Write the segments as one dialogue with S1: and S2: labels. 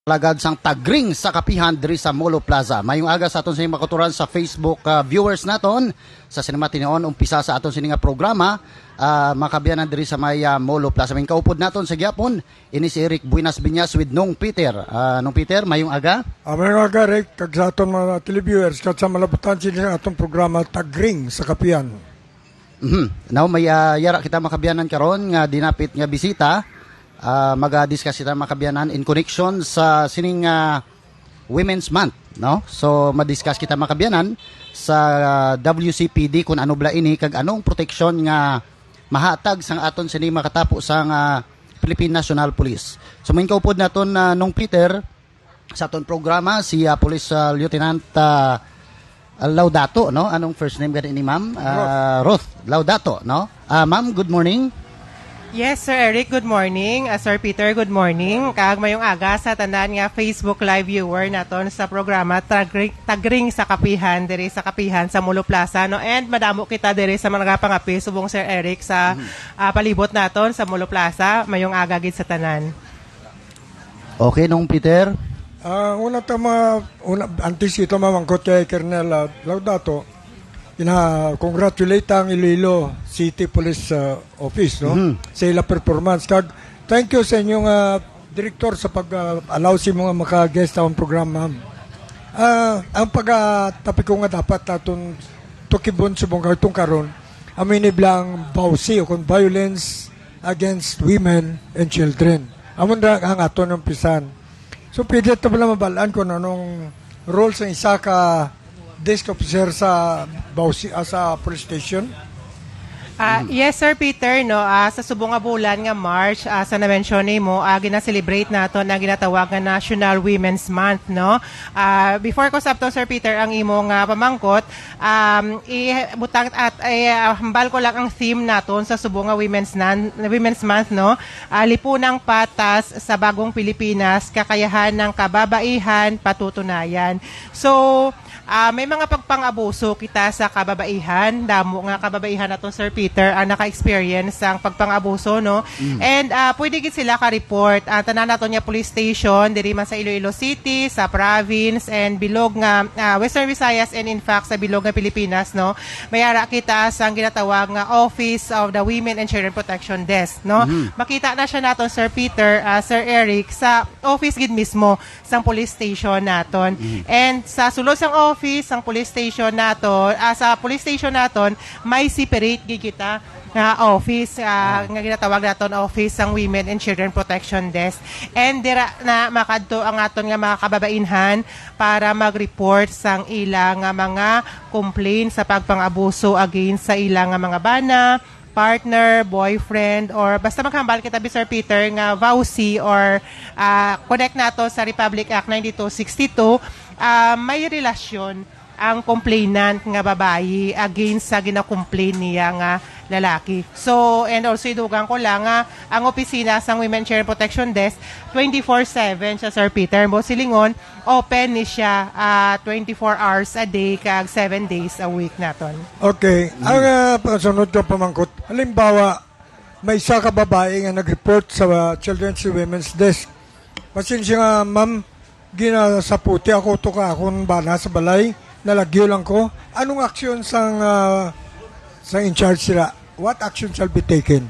S1: Lagad sang tagring sa kapihan diri sa Molo Plaza. Mayong aga sa aton sining makuturan sa Facebook viewers naton sa sinema tinuon umpisa sa aton sining programa makabiyanan diri sa may Molo Plaza. May kaupod naton sa gyapon ini si Eric Buenas Biñas with Nong Peter. Nong Peter, mayong aga.
S2: Mayong aga Rick, kag sa aton mga televiewers kat sa malabutan sa atong programa tagring sa kapihan.
S1: Now may yara kita makabiyanan karon nga dinapit nga bisita. Mag-discuss kita makabiyanan in connection sa sining Women's Month, no? So ma-discuss kita makabiyanan sa WCPD kung ano bla ini kag anong proteksyon nga mahatag sang aton sining makatapo sang Philippine National Police. So may kaupod naton Nong Peter sa aton programa si Police Lieutenant Laudato, no? Anong first name gani ni Ma'am? Ruth Laudato, no? Ma'am, good morning.
S3: Yes, Sir Eric, good morning. Sir Peter, good morning. Kag mayong aga sa tanan nga Facebook live viewer naton sa programa Tagring sa Kapihan diri sa Kapihan sa Molo Plaza, no? And madamo kita diri sa mga pangapi subong Sir Eric sa palibot naton sa Molo Plaza. Mayong aga gid sa tanan.
S1: Okay, Nong Peter.
S2: Antes ito mamangkot kay Colonel Laudato, congratulate ang Iloilo City Police Office, no? Sa ila performance. Kag thank you sa inyong director sa pag-allow si mga maka-guest sa programa. Ang pag-topic ko nga dapat natin tukibon sa mga itong karon, amin iblang bawsi o kung violence against women and children. Amon na ang aton ng pisan. So, pwede ito pala mabalaan kung anong role sa isa ka desk officer sa Bausi, sa police station?
S3: Yes, Sir Peter, no, sa subong nga bulan nga March, sa na-mention mo, gina-celebrate nato na ginatawag nga National Women's Month, no? Before ko sabto, Sir Peter, ang imong pamangkot, ibutang at hambal ko lang ang theme naton sa subong nga Women's Month, no? Lipunang patas sa bagong Pilipinas, kakayahan ng kababaihan, patutunayan. So, may mga pagpang-abuso kita sa kababaihan. Damo nga kababaihan na to, Sir Peter, ang naka-experience ang pagpang-abuso, no? And pwede gid sila ka-report. Tanan nato niya police station, diri man sa Iloilo City, sa province, and bilog nga Western Visayas, and in fact sa bilog nga Pilipinas, no? Mayara kita sa ginatawag nga Office of the Women and Children Protection Desk, no? Makita na siya naton, Sir Peter, Sir Eric, sa office gid mismo sang police station naton. And sa sulod sang office ang police station naton, sa police station naton may separate gid kita nga office nga ginatawag naton Office sang Women and Children Protection Desk. And dira na makadto ang aton nga mga kababainhan para mag-report sang ilang nga mga complaint sa pagpang-abuso against sa ilang nga mga bana, partner, boyfriend, or basta maghambal kita, Sir Peter, nga vowsy or connect nato sa Republic Act 9262, may relasyon ang complainant nga babae against sa gina-complain niya nga lalaki. So, and also idugang ko lang ang opisina sa Women Children Protection Desk 24/7 siya, Sir Peter. Mo silingon, open ni siya 24 hours a day kag 7 days a week naton.
S2: Okay. Ang pasunod ko pamangkot, halimbawa, may isa ka babae nga nag-report sa Children's and Women's Desk. Pasensya nga, ma'am, ginasaputi ako to ka akong bana sa balay, nalagyo lang ko. Anong aksyon sa in charge sila? What action shall be taken?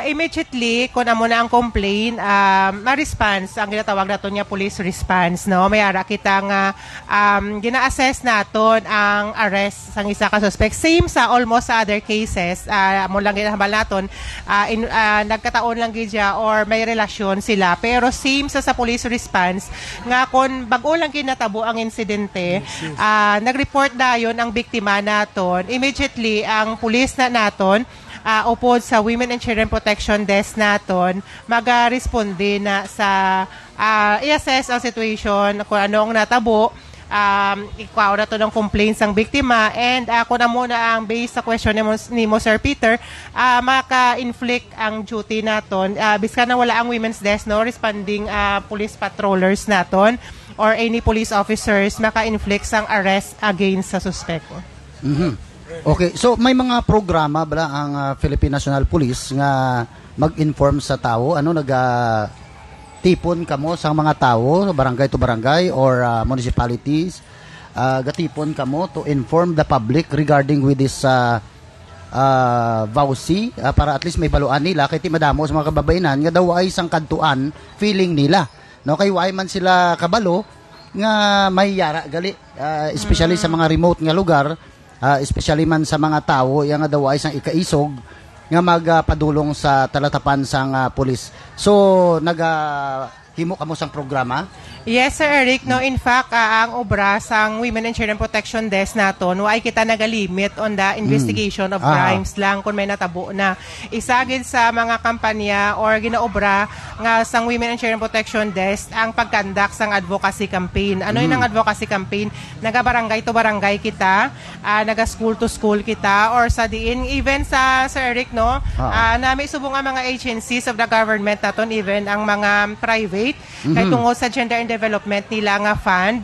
S3: Immediately, kung amo na ang complaint, ma-response, ang ginatawag nato niya police response, no? May ara kita nga gina-assess naton ang arrest sang isa ka suspect. Same sa almost sa other cases, mo lang ginahambal naton, nagkataon lang gid siya or may relasyon sila. Pero same sa police response, nga kung bago lang ginatabo ang insidente, nag-report dayon ang biktima naton, immediately ang police na naton, upod sa Women and Children Protection Desk naton, mag-responde na sa i-assess ang situation kung anong natabo, ikaw na to ng complaints ang biktima, and kung na muna ang based sa question ni mo, Sir Peter, maka-inflict ang duty naton, biskan na wala ang women's desk, no, responding police patrollers naton or any police officers, maka-inflict sang arrest against sa suspect.
S1: Okay, so may mga programa bala ang Philippine National Police nga mag-inform sa tao, ano tipon kamo sa mga tao, barangay to barangay or municipalities, gatipon kamo to inform the public regarding with this vowsy, para at least may baluan nila kay ti madamo sa mga kababainan nga daw ay isang kadtuan feeling nila, no, kay why man sila kabalo nga may yara gali, especially sa mga remote nga lugar, especially man sa mga tao yang nga daw ay isang ikaisog nga magpadulong sa talatapan sang pulis. So himo kamo sang programa.
S3: Yes, Sir Eric. No, in fact, ang obra sang Women and Children Protection Desk naton, ay kita nagalimit on the investigation of crimes lang kung may natabo na. Isagid sa mga kampanya or ginaobra nga sang Women and Children Protection Desk ang pagkandak sang advocacy campaign. Ano yung ang advocacy campaign? Naga-barangay to barangay kita, naga-school to school kita, or sa diin, even sa Sir Eric, no, nami subong ang mga agencies of the government naton, even ang mga private, kay tungod sa gender and development nila nga fund,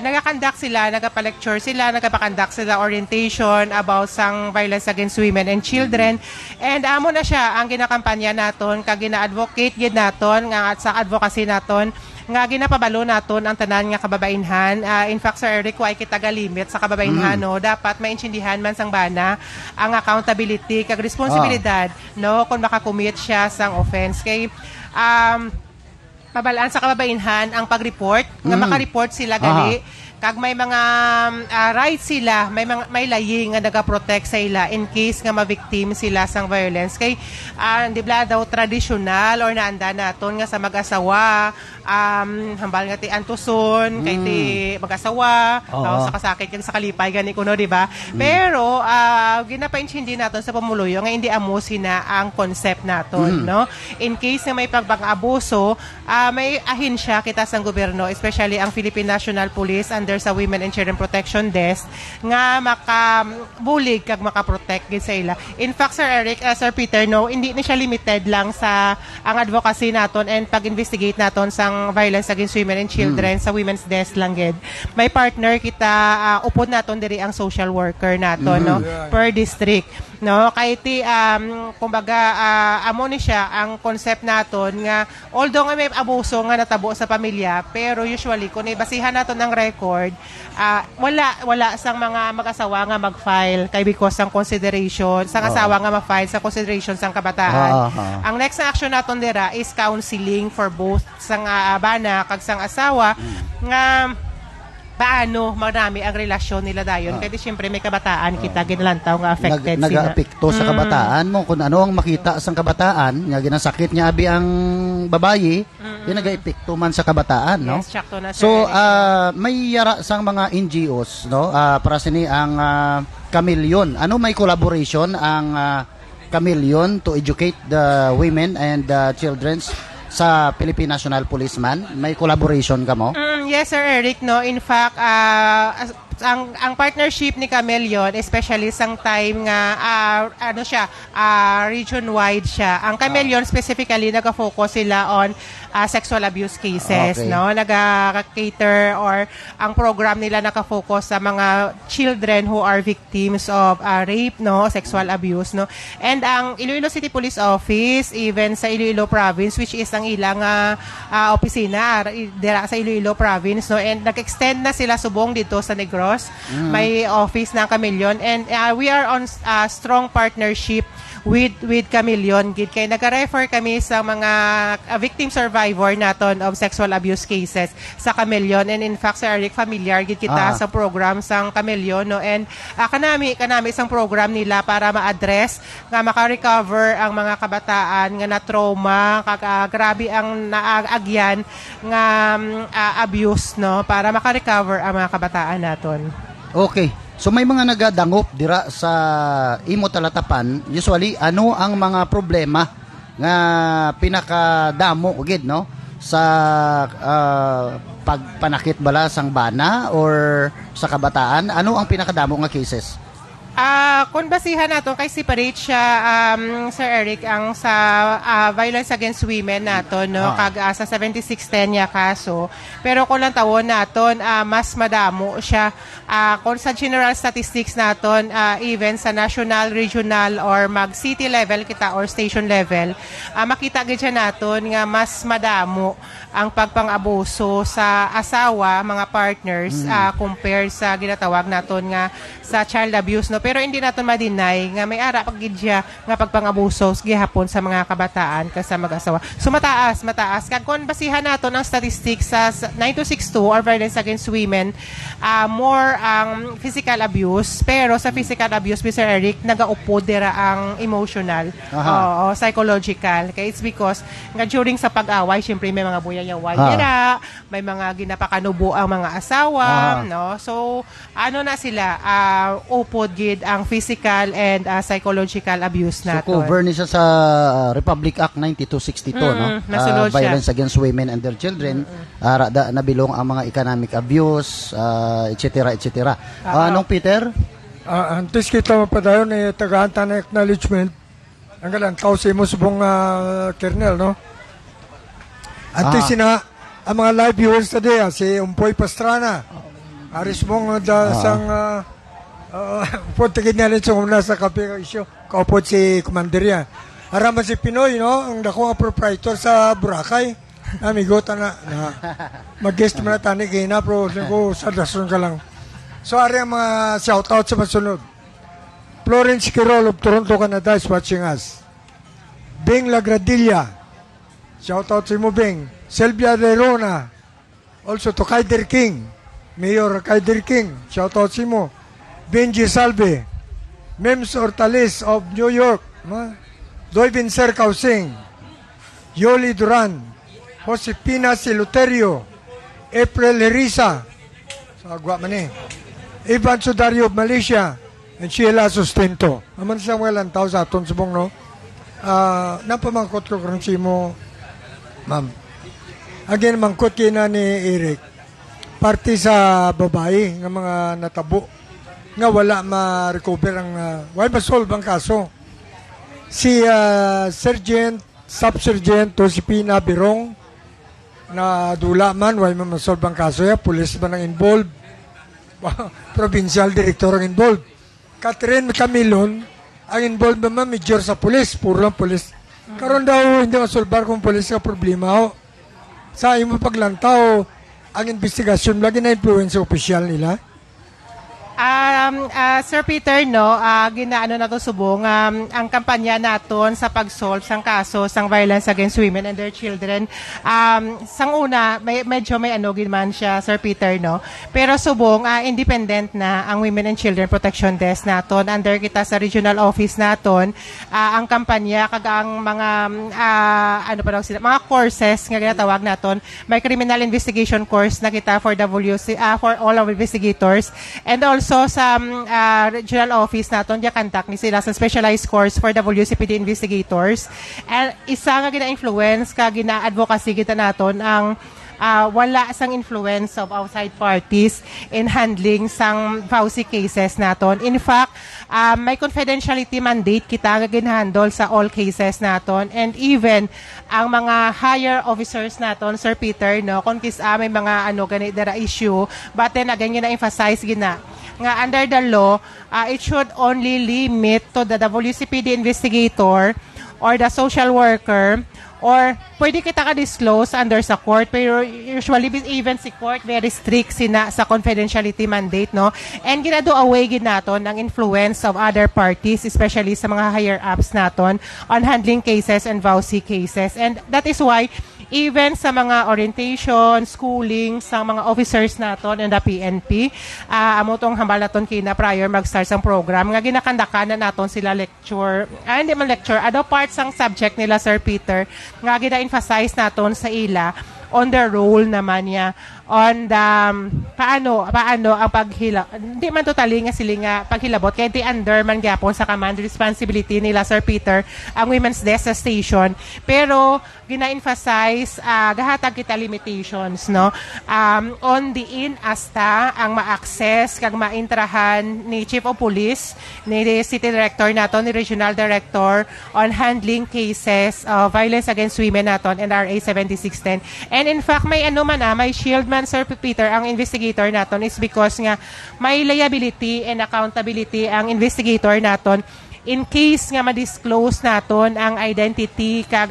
S3: nagakandak sila, nagapalecture sila, nagapakandak sila orientation about sang violence against women and children. And amo na siya ang ginakampanya naton, kag gina-advocate gid naton nga at sa advocacy naton nga ginapabalo naton ang tanan nga kababainhan. In fact, Sir Eric, why kita galimit sa kababainhan, no, dapat maintindihan man sang bana ang accountability kag responsibilidad, no, kung makakommit siya sang offense. Kay pabalaan sa kababainhan ang pag-report, nga maka-report sila gali, kag may mga rights sila, may laying nga naga-protect sa ila in case nga ma-victim sila sang violence. Kay di bla daw traditional or naanda naton nga sa mag-asawa, hambal nga ti antuson, kay ti mag-asawa, sa kasakit kag sa kalipay gani kuno, di ba? Pero ginapaintindi naton sa pamuluyo nga hindi amo sina ang concept naton, no? In case nga may pag-abuso, may ahensya kita sang gobyerno, especially ang Philippine National Police under sa Women and Children Protection Desk nga makabulig kag makaprotect gid sa ila. In fact, Sir Eric, Sir Peter, no, hindi na siya limited lang sa ang advocacy naton and pag-investigate naton sang violence against women and children sa Women's Desk lang gid. May partner kita, upod naton diri ang social worker naton, no, per district, no, kay ti kumbaga amo ni siya ang concept naton nga although nga may abuso nga natabo sa pamilya, pero usually kung ibasihan naton ng record, wala sang mga mag-asawa nga mag-file kay because sang consideration sang asawa nga mag-file sa consideration sang kabataan. Ang next na action naton dira is counseling for both sang bana kag sang asawa nga paano marami ang relasyon nila dayon. Kaya siyempre may kabataan kita ginalantaw nga affected sila.
S1: Nag-apekto sa kabataan mo kung ano ang makita sa kabataan, nga ginasakit niya abi ang babayi, yun nag-apekto man sa kabataan, no?
S3: Yes, sakto na, Sir
S1: So,
S3: Eric.
S1: may yara sang mga NGOs, no? Para sini ang Chameleon. Ano may collaboration ang Chameleon to educate the women and children sa Philippine National Policeman? May collaboration ka mo?
S3: Yes, Sir Eric, no. In fact, ang partnership ni Chameleon, especially sang time nga ano siya, region-wide siya. Ang Chameleon specifically nag-focus sila on sexual abuse cases,
S1: Okay.
S3: no. Nag-cater or ang program nila naka-focus sa mga children who are victims of rape, no, sexual abuse, no. And ang Iloilo City Police Office, even sa Iloilo Province, which is ang ilang opisina dira sa Iloilo Province, no, and nag-extend na sila subong dito sa Negros. May office ng Chameleon, and we are on strong partnership with Chameleon gid, kay nag-refer kami sa mga victim survivor naton of sexual abuse cases sa Chameleon. And in fact, Sir Eric, familiar gid kita sa program sang Chameleon, no, and kanami isang program nila para ma-address nga maka-recover ang mga kabataan nga na trauma kag grabe ang naagyan nga abuse, no, para maka-recover ang mga kabataan naton.
S1: Okay. So may mga nagadangop dira sa imo talatapan, usually ano ang mga problema nga pinakadamo gid, no, sa pagpanakit bala sang bana or sa kabataan? Ano ang pinakadamo nga cases?
S3: Kung basihan nato kay separate siya Sir Eric ang sa violence against women nato no kag sa 7610 niya kaso pero kung lang tawon naton mas madamo siya kung sa general statistics naton even sa national, regional or mag city level kita or station level makita gid siya naton nga mas madamo ang pagpang-abuso sa asawa mga partners compare sa ginatawag naton nga sa child abuse no pero hindi naton ma-deny nga may ara pag gid siya nga pagpang-abuso gihapon sa mga kabataan sa mag-asawa. So mataas kag kon basihan naton ang statistics sa 9262 or violence against women more ang physical abuse pero sa physical abuse Mr. Eric nagaupo dira ang emotional o psychological kay it's because nga during sa pag-away syempre may mga buyayaway dira may mga ginapakanubo ang mga asawa no so ano na sila upod gid ang physical and psychological abuse
S1: So
S3: naton.
S1: cover ni siya sa Republic Act 9262 no.
S3: nasunod siya.
S1: Violence against women and their children. Nabilong ang mga economic abuse, etc. Anong Peter?
S2: Antes kita mapadayon ni tagahanta na acknowledgement. Ang galang kausi mo subong kernel, no? Antes sina ang mga live viewers today, si Umpoy Pastrana. Aris mong sang punta niya rin sa kape isyo. Kaupod si Commanderia. Araman si Pinoy, no? Ang dako nga proprietor sa Boracay. Amigo, na mag-guest mo na tani kayo na, pero sa dason ka lang. So, ari ang mga shout-out sa masunod. Florence Quirol of Toronto, Canada is watching us. Bing Lagradilla. Shout-out sa mo, Bing. Selvia De Rona. Also to Kaider King. Mayor Kaider King. Shout-out sa mo. Benji Salve. Mems Ortalis of New York. Doyvin Sercausing. Yoli Duran. Josepina Siluterio. April Herisa. Sagwa man eh. Ivan Sudario of Malaysia. And Sheila Sustento. Naman siyang walang tao sa aton subong, no? Napamangkot ko kung si mo, ma'am. Again, mangkot kina ni Eric. Parti sa babae ng mga natabo nga wala ma-recover ang why ma-solve ang kaso. Si Sergeant, Sub-Sergeant Josepina Birong na dula man, why ma-solve ang kaso ya, police man ang involved, provincial director ang involved. Catherine Camilon, ang involved naman major sa police, puro lang police. Karon daw hindi masolbar kung police ka problema ho. Sa imo paglantaw, ang investigasyon lagi na influence sa opisyal nila.
S3: Sir Peter, no, ginaano na to subong ang kampanya naton sa pag-solve sang kaso sang violence against women and their children. Sang una, medyo may ano man siya, Sir Peter, no. Pero subong independent na ang Women and Children Protection Desk naton under kita sa regional office naton. Ang kampanya kag ang mga ano pa daw sila, mga courses nga ginatawag naton, may criminal investigation course na kita for for all of investigators and also sa regional office naton dia contact ni sila sa specialized course for WCPD investigators and isa nga gina-influence ka gina-advocacy kita naton ang wala sang influence of outside parties in handling sang VAUSI cases naton. In fact, may confidentiality mandate kita nga ginhandle sa all cases naton and even ang mga higher officers naton, Sir Peter, no, kung may mga gani dara issue, but then again gina-emphasize gina nga under the law, it should only limit to the WCPD investigator or the social worker or pwede kita ka-disclose under sa court pero usually even si court very strict sina sa confidentiality mandate no and ginado away gid naton ang influence of other parties especially sa mga higher ups naton on handling cases and VAUSI cases and that is why even sa mga orientation, schooling, sa mga officers naton and the PNP, amo tong hambal naton kina prior mag-start sang program nga ginakandakan na naton sila lecture, hindi man lecture, part sang subject nila Sir Peter nga gina-emphasize naton sa ila on the role naman niya on the paano ang paghila hindi man totally nga sila nga paghilabot kay di under man gyapon sa command responsibility nila Sir Peter ang Women's Desk sa station pero gina-emphasize gahatag kita limitations no on the in asta ang ma-access kag ma-intrahan ni Chief of Police ni City Director naton ni Regional Director on handling cases of violence against women naton and RA 7610 and in fact may may shield man Sir Peter ang investigator naton is because nga may liability and accountability ang investigator naton in case nga ma-disclose naton ang identity kag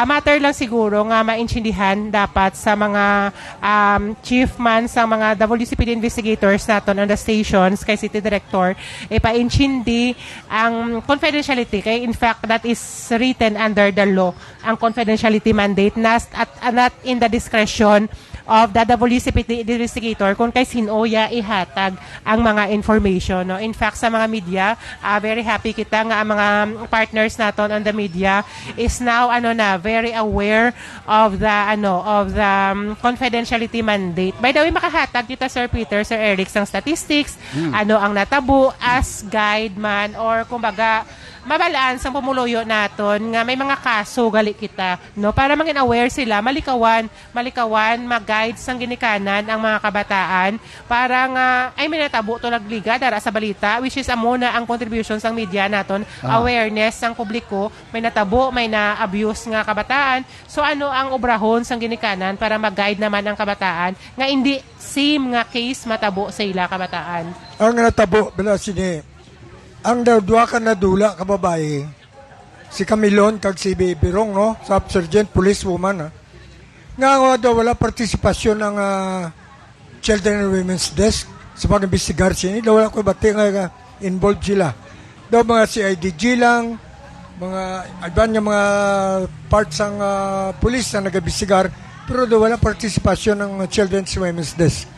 S3: matter lang siguro nga maintindihan dapat sa mga chief man sa mga WCPD investigators naton on the stations kay City Director ipaintindi ang confidentiality kay in fact that is written under the law ang confidentiality mandate not in the discretion of the WCPD investigator kung kay sinoya ihatag ang mga information no in fact sa mga media very happy kita nga ang mga partners naton on the media is now very aware of the confidentiality mandate by the way makahatag kita Sir Peter Sir Eric sang statistics ang natabo as guide man or kumbaga mabalaan sa pumuluyo naton nga may mga kaso gali kita no para mangin aware sila malikawan mag-guide sang ginikanan ang mga kabataan para nga ay may natabo to nagliga dara sa balita which is amuna ang contribution sang media naton awareness sang publiko may natabo may na-abuse nga kabataan so ang obrahon sang ginikanan para mag-guide naman ang kabataan nga hindi same nga case matabo sa ila kabataan
S2: Ang natabo, bila sini, ang dua ka na dula ka babae, si Camilon kag si Birong, no? Sub-Sergeant Police Woman, ha? Nga daw wala partisipasyon ng Children and Women's Desk sa pag-imbestigar sini. Daw wala ko bati nga involved sila. Daw mga CIDG lang, mga iban nga mga parts ng police na nag-imbestigar, pero daw wala partisipasyon ng Children's Women's Desk.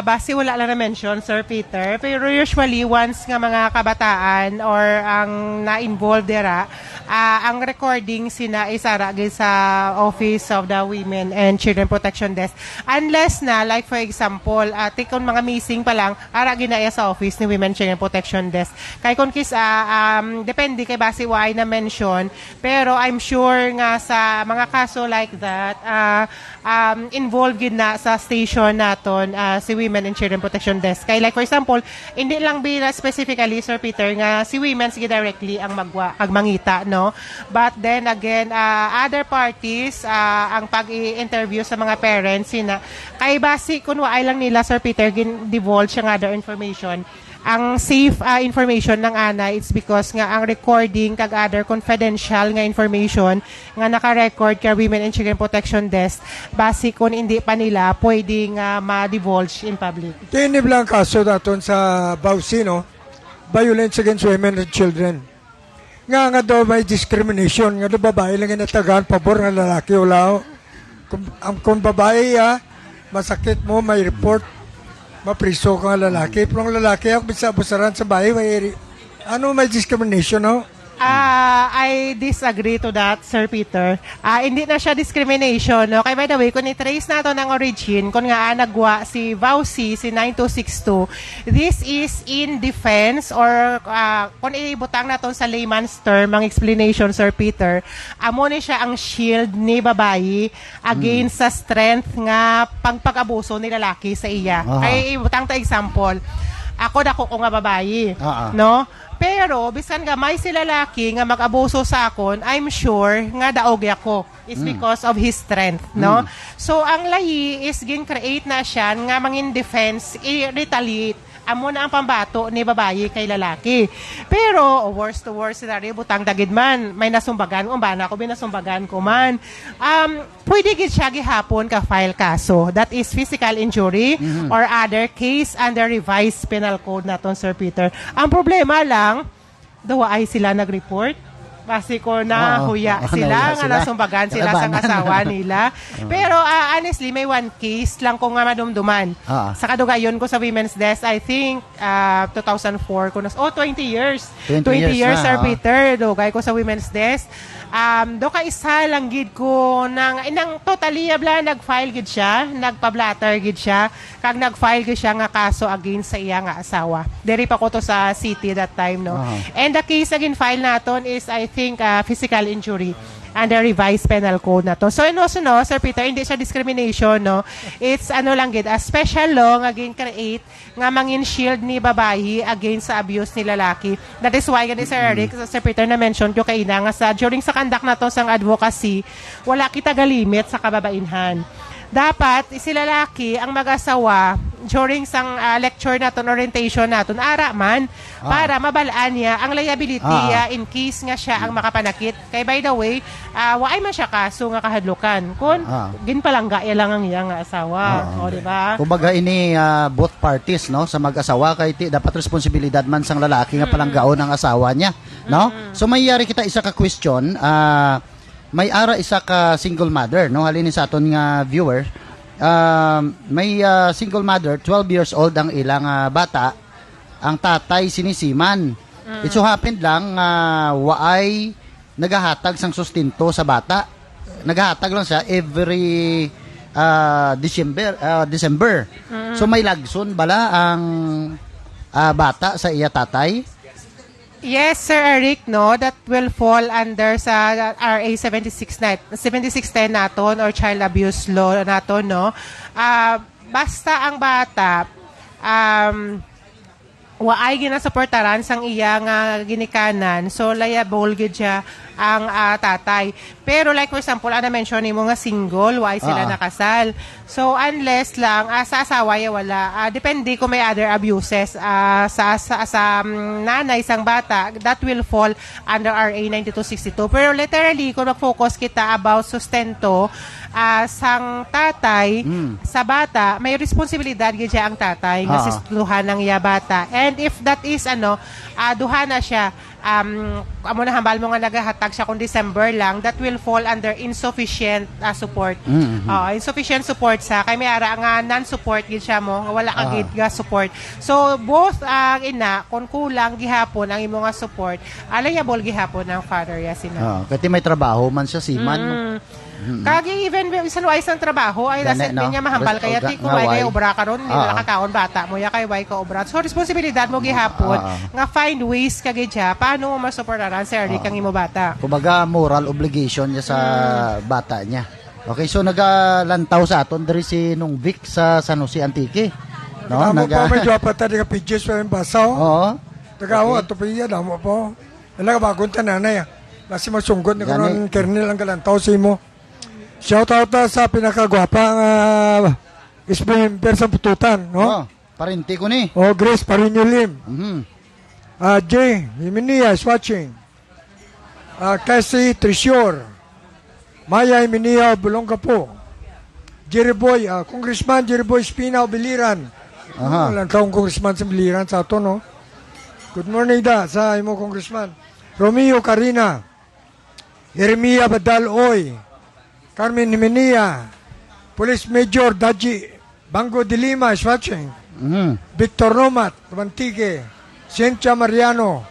S3: Base wala lang na-mention, Sir Peter. Pero usually, once nga mga kabataan or ang na-involved dira, ang recording sina isara sa Office of the Women and Children Protection Desk. Unless na, like for example, take on mga missing pa lang, ara ginaya sa Office ni Women and Children Protection Desk. Kay kung depende kay base why na-mention, pero I'm sure nga sa mga kaso like that, involved gid na sa station naton si Women and Children Protection Desk. Kay like for example, hindi lang bila specifically Sir Peter nga si women sige directly ang magwa kag mangita no. But then again, other parties ang pag-i-interview sa mga parents sina kay base kun waay lang nila Sir Peter gin-divulge ang other information. Ang safe information ng ana it's because nga ang recording kag other confidential nga information nga naka-record kay Women and Children Protection Desk base kung hindi pa nila pwedeng ma-divulge in public.
S2: Kini bilang kaso naton sa Bausi, no? Violence against women and children. Nga daw may discrimination, nga daw babae lang inatagaan pabor ng lalaki o lao. Kung babae masakit mo, may report, mapriso ka nga lalaki. Pero ang lalaki, ako bisa abusaran sa bahay, may discrimination, no?
S3: I disagree to that, Sir Peter. Hindi na siya discrimination, no? Kaya by the way, kung i-trace nato ng origin, kung nga nagwa si Vauci, si 9262, this is in defense or kung ibutang naton sa layman's term, ang explanation, Sir Peter, amo ni siya ang shield ni babayi against sa strength nga pag-abuso ni lalaki sa iya. Kaya ibutang ta example, ako dako ko nga babayi, no? Pero, bisan nga may si lalaki nga mag-abuso sa akon, I'm sure nga daog ako. It's because of his strength, no? So, ang lahi is gin-create na siya nga mangin defense, i-retaliate. Amo na ang pambato ni babayi kay lalaki. Pero, worst to worst scenario, butang dagid man, may nasumbagan, umbana ko, binasumbagan ko man. Pwede gid siya gihapon ka file kaso. That is physical injury or other case under revised penal code naton, Sir Peter. Ang problema lang, dawa ay sila nag-report. Basi ko na huya sila nga nasumbagan sila sa asawa nila. Pero honestly, may one case lang ko nga madumduman. Sa kadugayon ko sa Women's Desk, I think 2004 ko 20 years. 20 years,
S1: na,
S3: Sir Peter. Dugay ko sa Women's Desk. do ka isa lang gid ko nang inang totally abla nag-file gid siya, nagpa-blatter gid siya, kag nag-file gid siya nga kaso against sa iya nga asawa. Diri pa ko to sa city that time, no. And the case again file naton is I think physical injury under revised penal code na to. So and also no, Sir Peter, hindi siya discrimination, no. It's ano lang gid, a special law nga create nga mangin shield ni babayi against sa abuse ni lalaki. That is why gani Sir Eric, Sir Peter na mention ko kay ina nga sa during sa conduct na to sang advocacy, wala kita galimit sa kababainhan. Dapat si lalaki ang mag-asawa during sang lecture naton, orientation naton, ara man para mabalaan niya ang liability in case nga siya ang makapanakit. Kay by the way, waay man siya kaso nga kahadlukan kun ginpalangga lang ang iya nga asawa. O di ba?
S1: Kumbaga ini both parties, no, sa mag-asawa kay dapat responsibilidad man sang lalaki nga palanggaon ang asawa niya, no? So mayari kita isa ka question, may ara isa ka single mother, no, halin sa aton nga viewer. May single mother, 12 years old ang ilang bata, ang tatay sinisiman. It so happened lang waay nagahatag sang sustento sa bata. Nagahatag lang siya every December. So may lagson bala ang bata sa iya tatay.
S3: Yes, Sir Eric, no, that will fall under sa RA 7610 naton or child abuse law naton, no. Basta ang bata waay ginasuportaran sang iya nga ginikanan, so liable gid siya ang tatay. Pero like for example, ana mention nimo nga single, waay sila nakasal. So unless lang sa asawa ya wala, depende kung may other abuses sa nanay sang bata, that will fall under RA 9262. Pero literally kung mag-focus kita about sustento sang tatay sa bata, may responsibilidad gid siya ang tatay nga sistuhan ng iya bata. And if that is duha na siya, amo na hambal mo nga nagahatag siya kung December lang, that will fall under insufficient support. Insufficient support sa kay may ara nga non-support gid siya mo, wala ka gid nga support. So both ang ina kung kulang gihapon ang imo nga support, liable gihapon ang father ya sina.
S1: Kasi may trabaho man siya siman.
S3: Kagi even sa luwais ng trabaho ay
S1: Gani,
S3: nasa niya mahambal kaya ti kung ay obra karon hindi na kakaon bata mo ya kay way ka obra. So responsibilidad mo gihapon nga find ways kagid siya paano mo masuportaran sa early kang imo bata.
S1: Kumbaga moral obligation niya sa bata niya. Okay, so nagalantaw sa aton diri si nung Vic sa San Jose Antique. No,
S2: Namo po medyo apata di ka pidges pa yung basaw.
S1: Oo.
S2: Tagaw ato pa iya namo po. Wala ka bagong tananay. Nasi masunggot ni karon kernel ang galantaw sa imo. Shout out sa pinakagwapang member sa pututan, no?
S1: Parinti ko ni.
S2: Grace Parinyo Lim. Jay Himinia is watching. Cassie Trisior. Maya Himinia Bulongga po. Jerry Boy, Congressman Jerry Boy Espina Biliran. Walang taong Congressman sa Biliran sa ato, no? Good morning da sa imo Congressman. Romeo Carina. Jeremia Badal Oy. Carmen Himinia, Police Major Daji Bango de Lima is watching. Victor Romat, Mantique, Ciencia Mariano,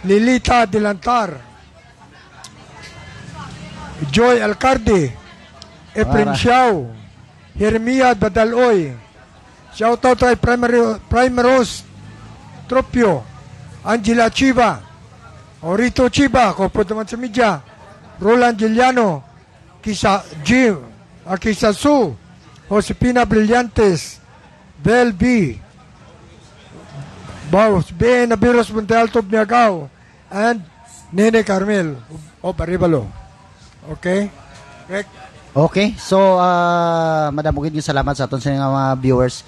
S2: Lilita Dilantar, Joy Alcarde, Efren Xiao, Jeremia Badaloy, shout out kay Primeros Tropio, Angela Chiva, Orito Chiva, kopod naman sa media, Roland Giliano, Kisa Jim, Kisa Su, Josepina Brillantes, Bel B, Baus B. Nabiros Montealto Miagaw, and Nene Carmel of Arevalo. Okay? Correct?
S1: Okay, so madamugid yung salamat sa aton sa mga viewers.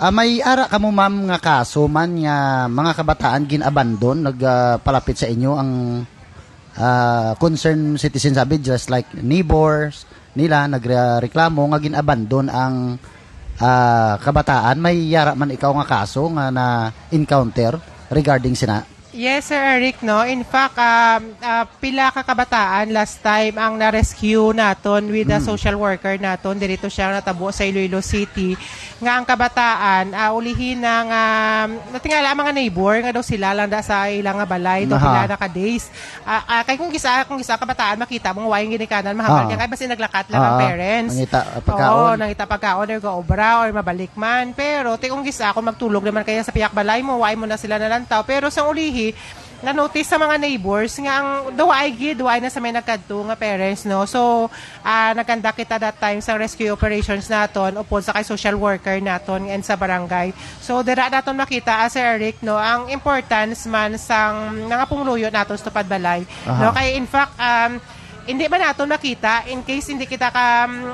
S1: May ara ka mo ma'am nga kaso man nga mga kabataan ginabandon nagpalapit sa inyo ang concerned citizen sabi just like neighbors nila nagreklamo nga ginabandon ang kabataan. May yara man ikaw nga kaso nga na encounter regarding
S3: Yes, Sir Eric, no. In fact, pila ka kabataan last time ang na-rescue naton with the social worker naton dito siya natabo sa Iloilo City. Nga ang kabataan ulihin ng natingala ang mga neighbor nga daw sila lang da sa ilang nga balay daw
S1: Aha.
S3: pila na ka days. Kay kung gisa kabataan makita mo wayang ginikanan mahabal kay basi naglakat lang ang parents.
S1: Nangita pagkaon.
S3: Oo, nangita pagkaon or gaobra or mabalik man. Pero kung gisa kung magtulog naman kaya sa piyak balay mo, way mo na sila nalantaw. Pero sa ulihi na-notice sa mga neighbors nga ang duwaay na sa may nagkadto nga parents, no? So, nagkanda kita that time sa rescue operations naton upod sa kay social worker naton and sa barangay. So, dira naton makita, Sir Eric, no, ang importance man sang nga pungluyo naton sa tupad balay. No? Kaya in fact, hindi ba natin makita in case hindi kita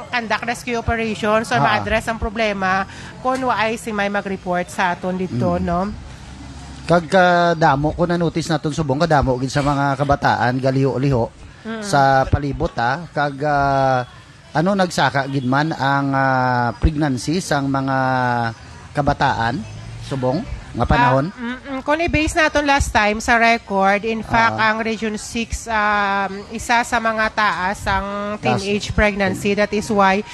S3: conduct rescue operations or ma-address ang problema kung waay si may mag-report sa aton dito, no?
S1: Kagkadamo ko na-notice naton subong kadamo gid sa mga kabataan galiho-liho sa palibot nagsaka gid man ang pregnancy sang mga kabataan subong nga panahon.
S3: Kung i-base natin last time sa record, in fact, ang Region 6, isa sa mga taas ang teenage pregnancy. That is why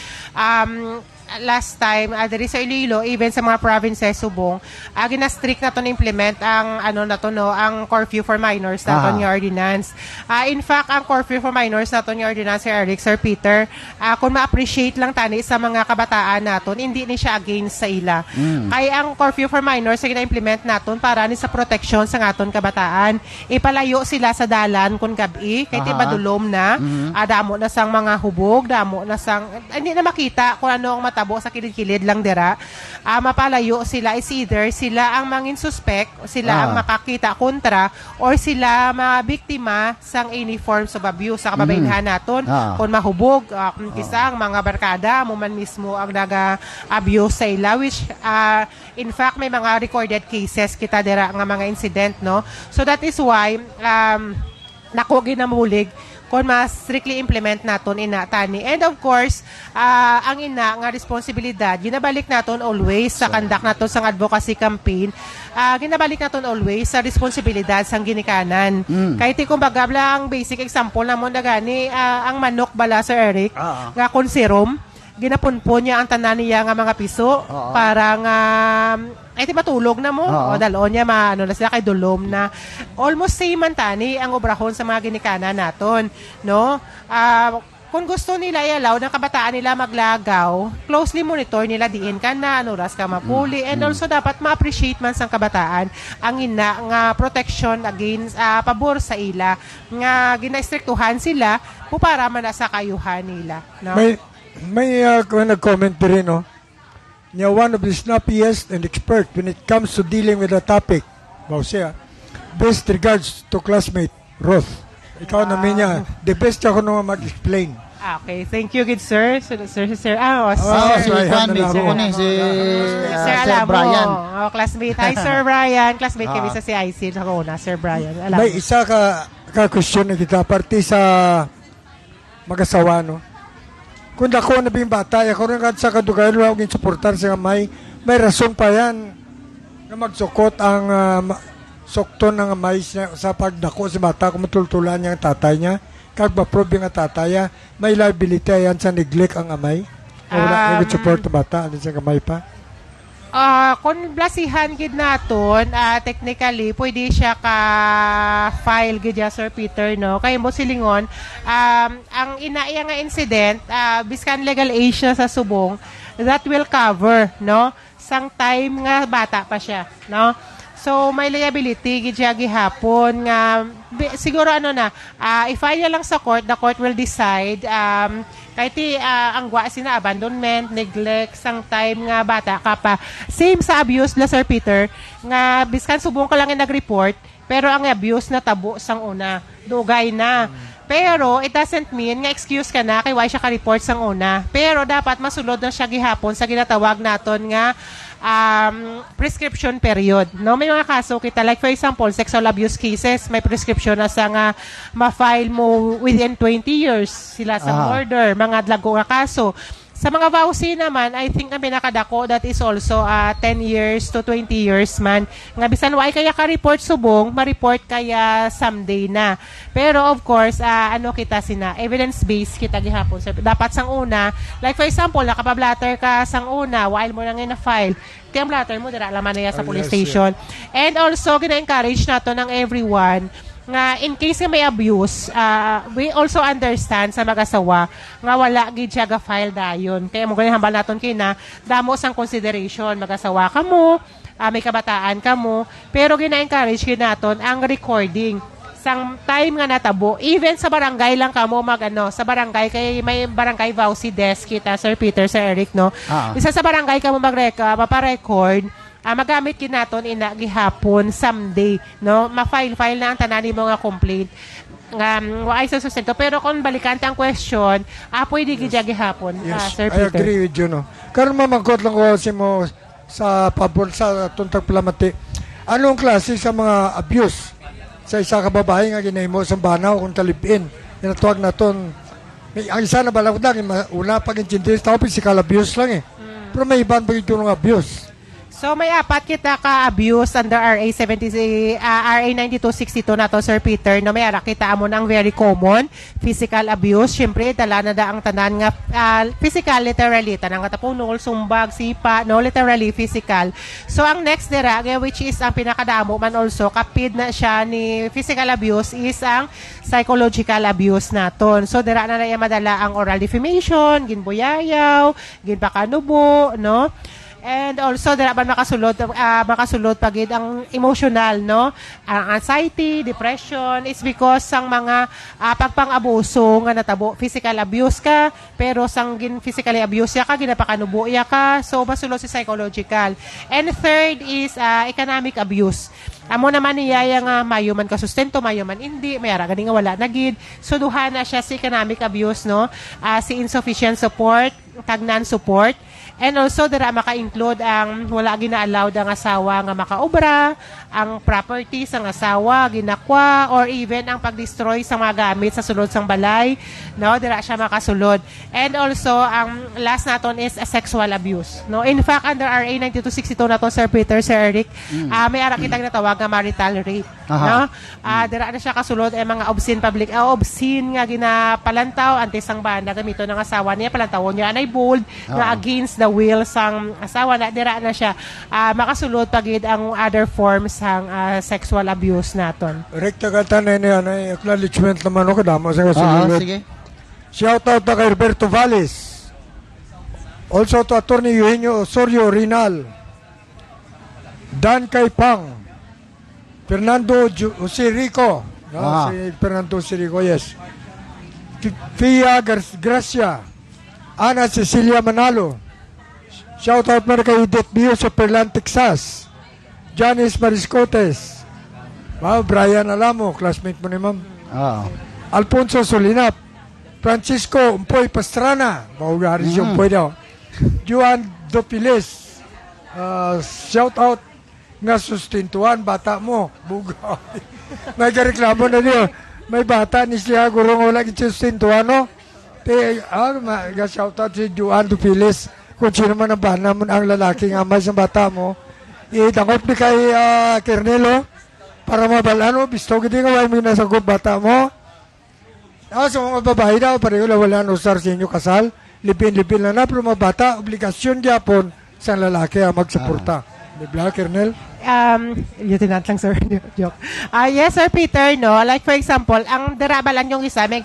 S3: last time, diri sa Iloilo, even sa mga provinces subong, gina-strict na to implement ang ang curfew for minors na to ordinance. In fact, ang curfew for minors na to ordinance, Sir Eric, Sir Peter, kung ma-appreciate lang tani sa mga kabataan naton, hindi ni siya against sa ila. Kaya ang curfew for minors na gina-implement naton para ni sa protection sa ngaton kabataan. Ipalayo sila sa dalan kung gabi, kay tiba dulom na, damo na sang mga hubog, damo na sang, hindi na makita kung ano ang matabo sa kilid-kilid lang dira. Mapalayo sila is either sila ang mangin suspect, sila ang makakita kontra, or sila mabiktima sang any forms of abuse sa kababainhan naton. Kung mahubog, kung kisang mga barkada, mo man mismo ang naga-abuse sa ila, which in fact may mga recorded cases kita dira nga mga incident, no? So that is why nako ginamulig kung mas strictly implement naton ina tani. And of course, ang ina nga responsibilidad, ginabalik naton always sa conduct naton sang advocacy campaign. Ginabalik naton always sa responsibilidad sang ginikanan. Kahit kumbaga ang basic example namon na gani ang manok bala, Sir Eric, nga konserum, ginapunpon niya ang tanan niya nga mga piso para nga matulog na mo. O dalon niya na sila kay dulom na almost same man tani ang obrahon sa mga ginikanan naton, no? Kung gusto nila i-allow ng kabataan nila maglagaw, closely monitor nila diin ka na, oras ka mapuli, and also dapat ma-appreciate man sang kabataan ang ina nga protection against pabor sa ila nga gina-strictuhan sila para man sa kayuhan nila, no?
S2: May nag-comment din, no? Niya, one of the snappiest and expert when it comes to dealing with the topic. Siya, best regards to classmate Roth. Ikaw namin niya, the best ako naman mag-explain.
S3: Okay, thank you, good sir. Sir.
S1: Si Juan, Sir Brian.
S3: Classmate. Hi, Sir Brian. Classmate kami sa CIC. Ako na, Sir Brian.
S2: May isa ka question na kita, parte sa mag-asawa, no? Kung ako na bing bata, ako rin sa kadugayan, wala akong supportar sa may rason pa yan na magsukot ang sukton ng mais niya sa pagdako sa bata kung matultulan niya ang tatay niya. Kag ma-prove yung tatay, may liability yan sa neglect ang amay. Wala akong support na bata, ano siya kamay pa?
S3: Kung blasihan gid naton, technically pwede siya ka-file gid ya, Sir Peter, no? Kay mo silingon, ang inaiya nga incident, biskan legal age na sa subong, that will cover, no? Sang time nga bata pa siya, no? So, may liability gid siya gihapon nga siguro i-file niya lang sa court, the court will decide kahit ang sina abandonment, neglect, sang time nga bata ka pa. Same sa abuse la, Sir Peter, nga biskan subong ka lang nag-report, pero ang abuse na tabo sang una, dugay na. Pero it doesn't mean nga excuse ka na kay why siya ka-report sang una. Pero dapat masulod na siya gihapon sa ginatawag naton nga prescription period. No, may mga kaso kita, like for example, sexual abuse cases, may prescription na sa nga ma-file mo within 20 years sila sa murder, mga dlago nga kaso. Sa mga vowsy naman, I think ang pinakadako that is also 10 years to 20 years man. Nga bisan why kaya ka report subong, ma-report kaya someday na. Pero of course, ano kita sina, evidence-based kita gihapon. Sir. Dapat sang una, like for example, nakapablatter ka sang una, while mo nang na-file, kaya ang blatter mo, dira laman na yan sa police station. And also, gina-encourage nato ng everyone nga in case nga may abuse, we also understand sa mag-asawa nga wala gid siya ga-file dayon. Kaya mo ganyan hambal naton kina damo sang consideration mag-asawa ka mo, may kabataan ka mo, pero gina-encourage gid naton ang recording sang time nga natabo, even sa barangay lang kamo sa barangay kay may barangay vowsy desk kita Sir Peter, Sir Eric, no. Isa sa barangay kamo maparecord, magamit kinaton ina gihapon someday, no, ma-file na ang tanan mo nga complaint nga ay sa sustento. Pero kung balikan ang question, pwede gid gihapon,
S2: Yes,
S3: Sir
S2: I
S3: Peter.
S2: agree with you, no. Karon mamangkot lang ko si mo sa pabor sa tuntag palamati. Anong klase sa mga abuse sa isa ka babae nga ginahimo sa banaw kung talipin? Tinatawag naton, ang isa na balak lang, una pag-intindi, tao physical abuse lang eh. Pero may ibang pag-itulong abuse.
S3: So may apat kita ka-abuse under RA 9262 na to, Sir Peter, no. May ara kita mo ng very common physical abuse. Syempre dala na da ang tanan nga physical, literally tanang katapunol, sumbag, sipa, no, literally physical. So ang next dira, which is ang pinakadamo man also kapid na siya ni physical abuse, is ang psychological abuse naton. So dira na madala ang oral defamation, ginbuyayaw, ginpakanubo, no. And also, dira man makasulod pagid ang emotional, no? Ang anxiety, depression, is because sang mga pagpang-abuso nga natabo. Physical abuse ka, pero sang physically abuse ya ka, ginapakanubo ya ka, so masulod si psychological. And third is economic abuse. Amo naman niya nga mayo man ka sustento, mayo man hindi, mayara gani nga wala nagid. So duha na siya si economic abuse, no? Si insufficient support, tagnan support. And also, dira maka-include ang wala gina-allowed ang asawa nga makaobra, ang properties ng asawa, ginakwa, or even ang pag-destroy sa mga gamit sa sulod sang balay. No, dira siya makasulod. And also, ang last naton is a sexual abuse. No, in fact, under RA 9262 naton, Sir Peter, Sir Eric, may ara kitang natawag nga marital rape. No? Dira na siya kasulod ay mga obscene nga ginapalantaw antes ang banda gamito ng asawa niya, palantawon niya anay bold nga against the will sang asawa na, dira na siya makasulod pagid ang other forms sang sexual abuse naton.
S2: Rekta ka tanay niya na acknowledgement naman ako damo sa kasulod.
S1: Sige.
S2: Shout out to kay Roberto Valles. Also to Attorney Eugenio Osorio Rinal. Dan Kaipang. Fernando Osirico. No, si Fernando Osirico, yes. Fia Gracia. Ana Cecilia Manalo. Shout out na kay Edith Bio sa Perlan, Texas. Janice Mariscotes. Wow, Brian Alamo, classmate mo ni ma'am. Alfonso Solinap. Francisco Umpoy Pastrana. Maugaris yung Umpoy daw. Juan Dopiles. Shout out nga sustentuan bata mo. Bugaw. May kareklamo na niyo. May bata ni siya gurong wala sustentuan, no? Shout out si Juan Dopiles. Kung sino man ang bana mo ang lalaking amay sa bata mo, itangop ni kay Kernelo para mabalano, bisto gini nga may nasagot bata mo. Sa mga babae daw, pareho na wala usar sa inyo kasal, lipin-lipin na pero mga bata, obligasyon gyapon sa lalaki ang magsuporta. Di ba, Kernel?
S3: Yun tinatlang, sir. Joke. Yes, Sir Peter, no? Like for example, ang darabalan yung isa, may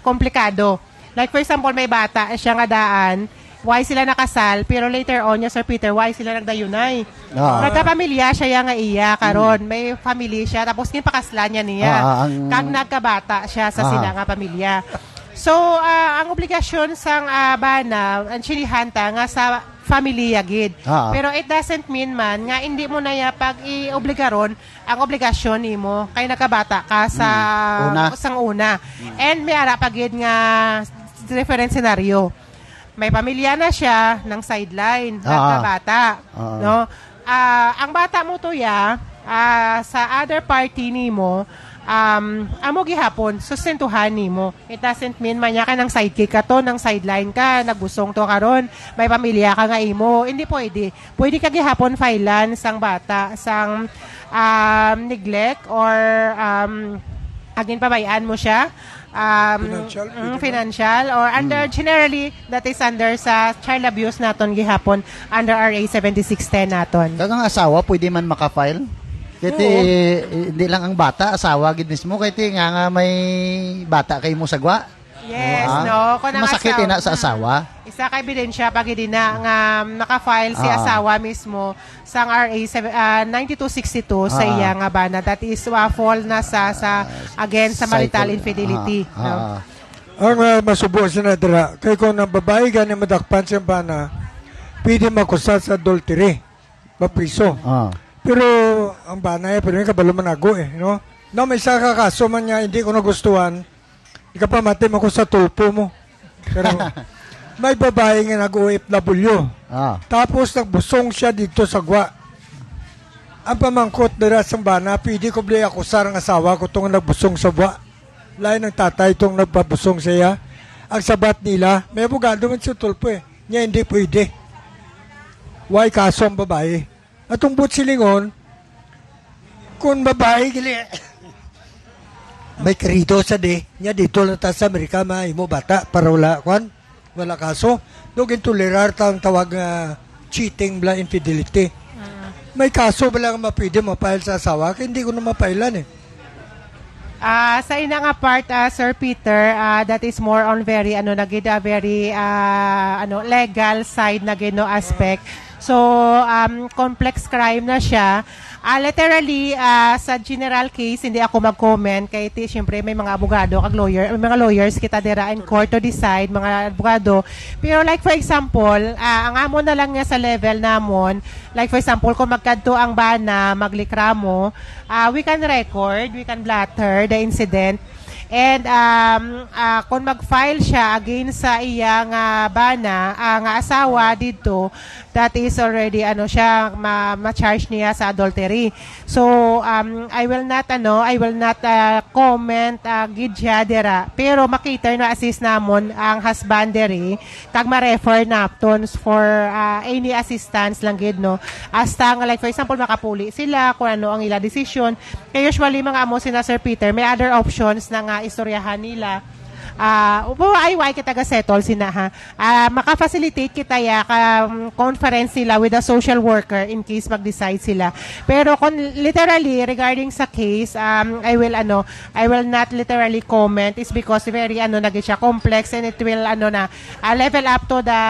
S3: komplikado. Like for example, may bata, siya nga daan, why sila nakasal, pero later on, Sir Peter, why sila nagdayunay? Nagkapamilya siya nga iya, karon may family siya, tapos pakasla niya. Kag nagkabata siya sa sila nga pamilya. So, ang obligasyon sang bana, ang sinihanta nga sa family agid. Pero it doesn't mean man nga hindi mo na pag i-obligaron ang obligasyon nimo kay nakabata ka sa sang una. And may ara pagid nga different scenario. May pamilya na siya ng sideline, nagkabata. No? Ang bata mo to sa other party nimo, amo gihapon sustentuhan nimo. It doesn't mean manya ka ng sidekick ka to, ng sideline ka, nagbusong to karon, may pamilya ka nga imo. Hindi pwede. Pwede ka gihapon filean sang bata, sang neglect or agin pabayaan mo siya.
S2: Financial,
S3: Financial or under generally that is under sa child abuse naton gihapon under RA 7610 naton.
S1: Kagang asawa, pwede man makafile? Kaya hindi lang ang bata, asawa, gid mismo. Kaya nga may bata kay mo sagwa.
S3: Yes,
S1: Ah,
S3: no. Kung ang
S1: masakit
S3: asawa-
S1: na sa asawa.
S3: Isa ka ebidensya pag hindi na nga naka-file si asawa mismo sa RA 9262 sa iya nga bana. That is fall na sa against sa marital
S1: Cycle.
S3: infidelity. No?
S2: Ang masubukan siya na dira, kay kung ang babae gani madakpan siya bana, pwede makusa sa adultery, mapriso. Pero ang bana pwede kabalo manago no? No, may isa ka kaso man niya, hindi ko nagustuhan, ikapamatay mo ko sa tulpo mo. Pero may babae nga nag-OFW. Tapos nagbusong siya dito sa gwa. Ang pamangkot nila sa bana, pwede ko blay akusar ang asawa ko itong nagbusong sa gwa. Lain ng tatay itong nagpabusong siya. Ang sabat nila, may abogado man sa tulpo Niya hindi pwede. Why kaso ang babae? At ang silingon, kung babae, gili, may karito sa niya dito lang ta sa Amerika, mo bata, para wala kaso. Doon tolerar ang tawag cheating bla infidelity. May kaso ba lang mapwede mapahil sa asawa? Kaya hindi ko na mapailan
S3: Sa ina nga part, Sir Peter, that is more on very very legal side na gino aspect. So complex crime na siya. Literally sa general case hindi ako mag-comment kay syempre may mga abogado kag lawyer, may mga lawyers kita dira in court to decide mga abogado. Pero like for example, ang amo na lang nga sa level namon, like for example kung magkadto ang bana maglikramo, we can record, we can blatter the incident. And kung mag-file siya against sa iyang bana, ang asawa dito, that is already siya ma-charge niya sa adultery. So I will not comment gid siya dira. Pero makita no assist namon ang husbandry kag ma-refer napton for any assistance lang gid no. Hasta nga like for example makapuli sila kung ano ang ila decision. Kaya usually mga amo sina Sir Peter may other options na nga istoryahan nila. Ay kita ga-settle sina ha. Maka-facilitate kita ya conference sila with a social worker in case mag-decide sila. Pero kung literally regarding sa case, I will not literally comment is because very naging siya complex and it will level up to the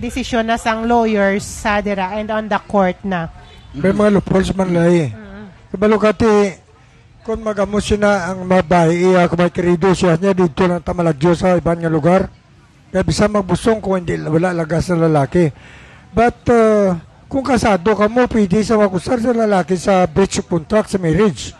S3: decision na sang lawyers sa dira and on the court na.
S2: May mga loopholes man lahi. Kabalo kati, kung magamos siya na ang babae, kung may kerido siya niya dito ng tamalagyo sa ibang nga lugar, kaya bisa magbusong kung hindi wala lagas na lalaki. But kung kasado ka mo, pwede sa makusar sa lalaki sa breach of contract sa marriage.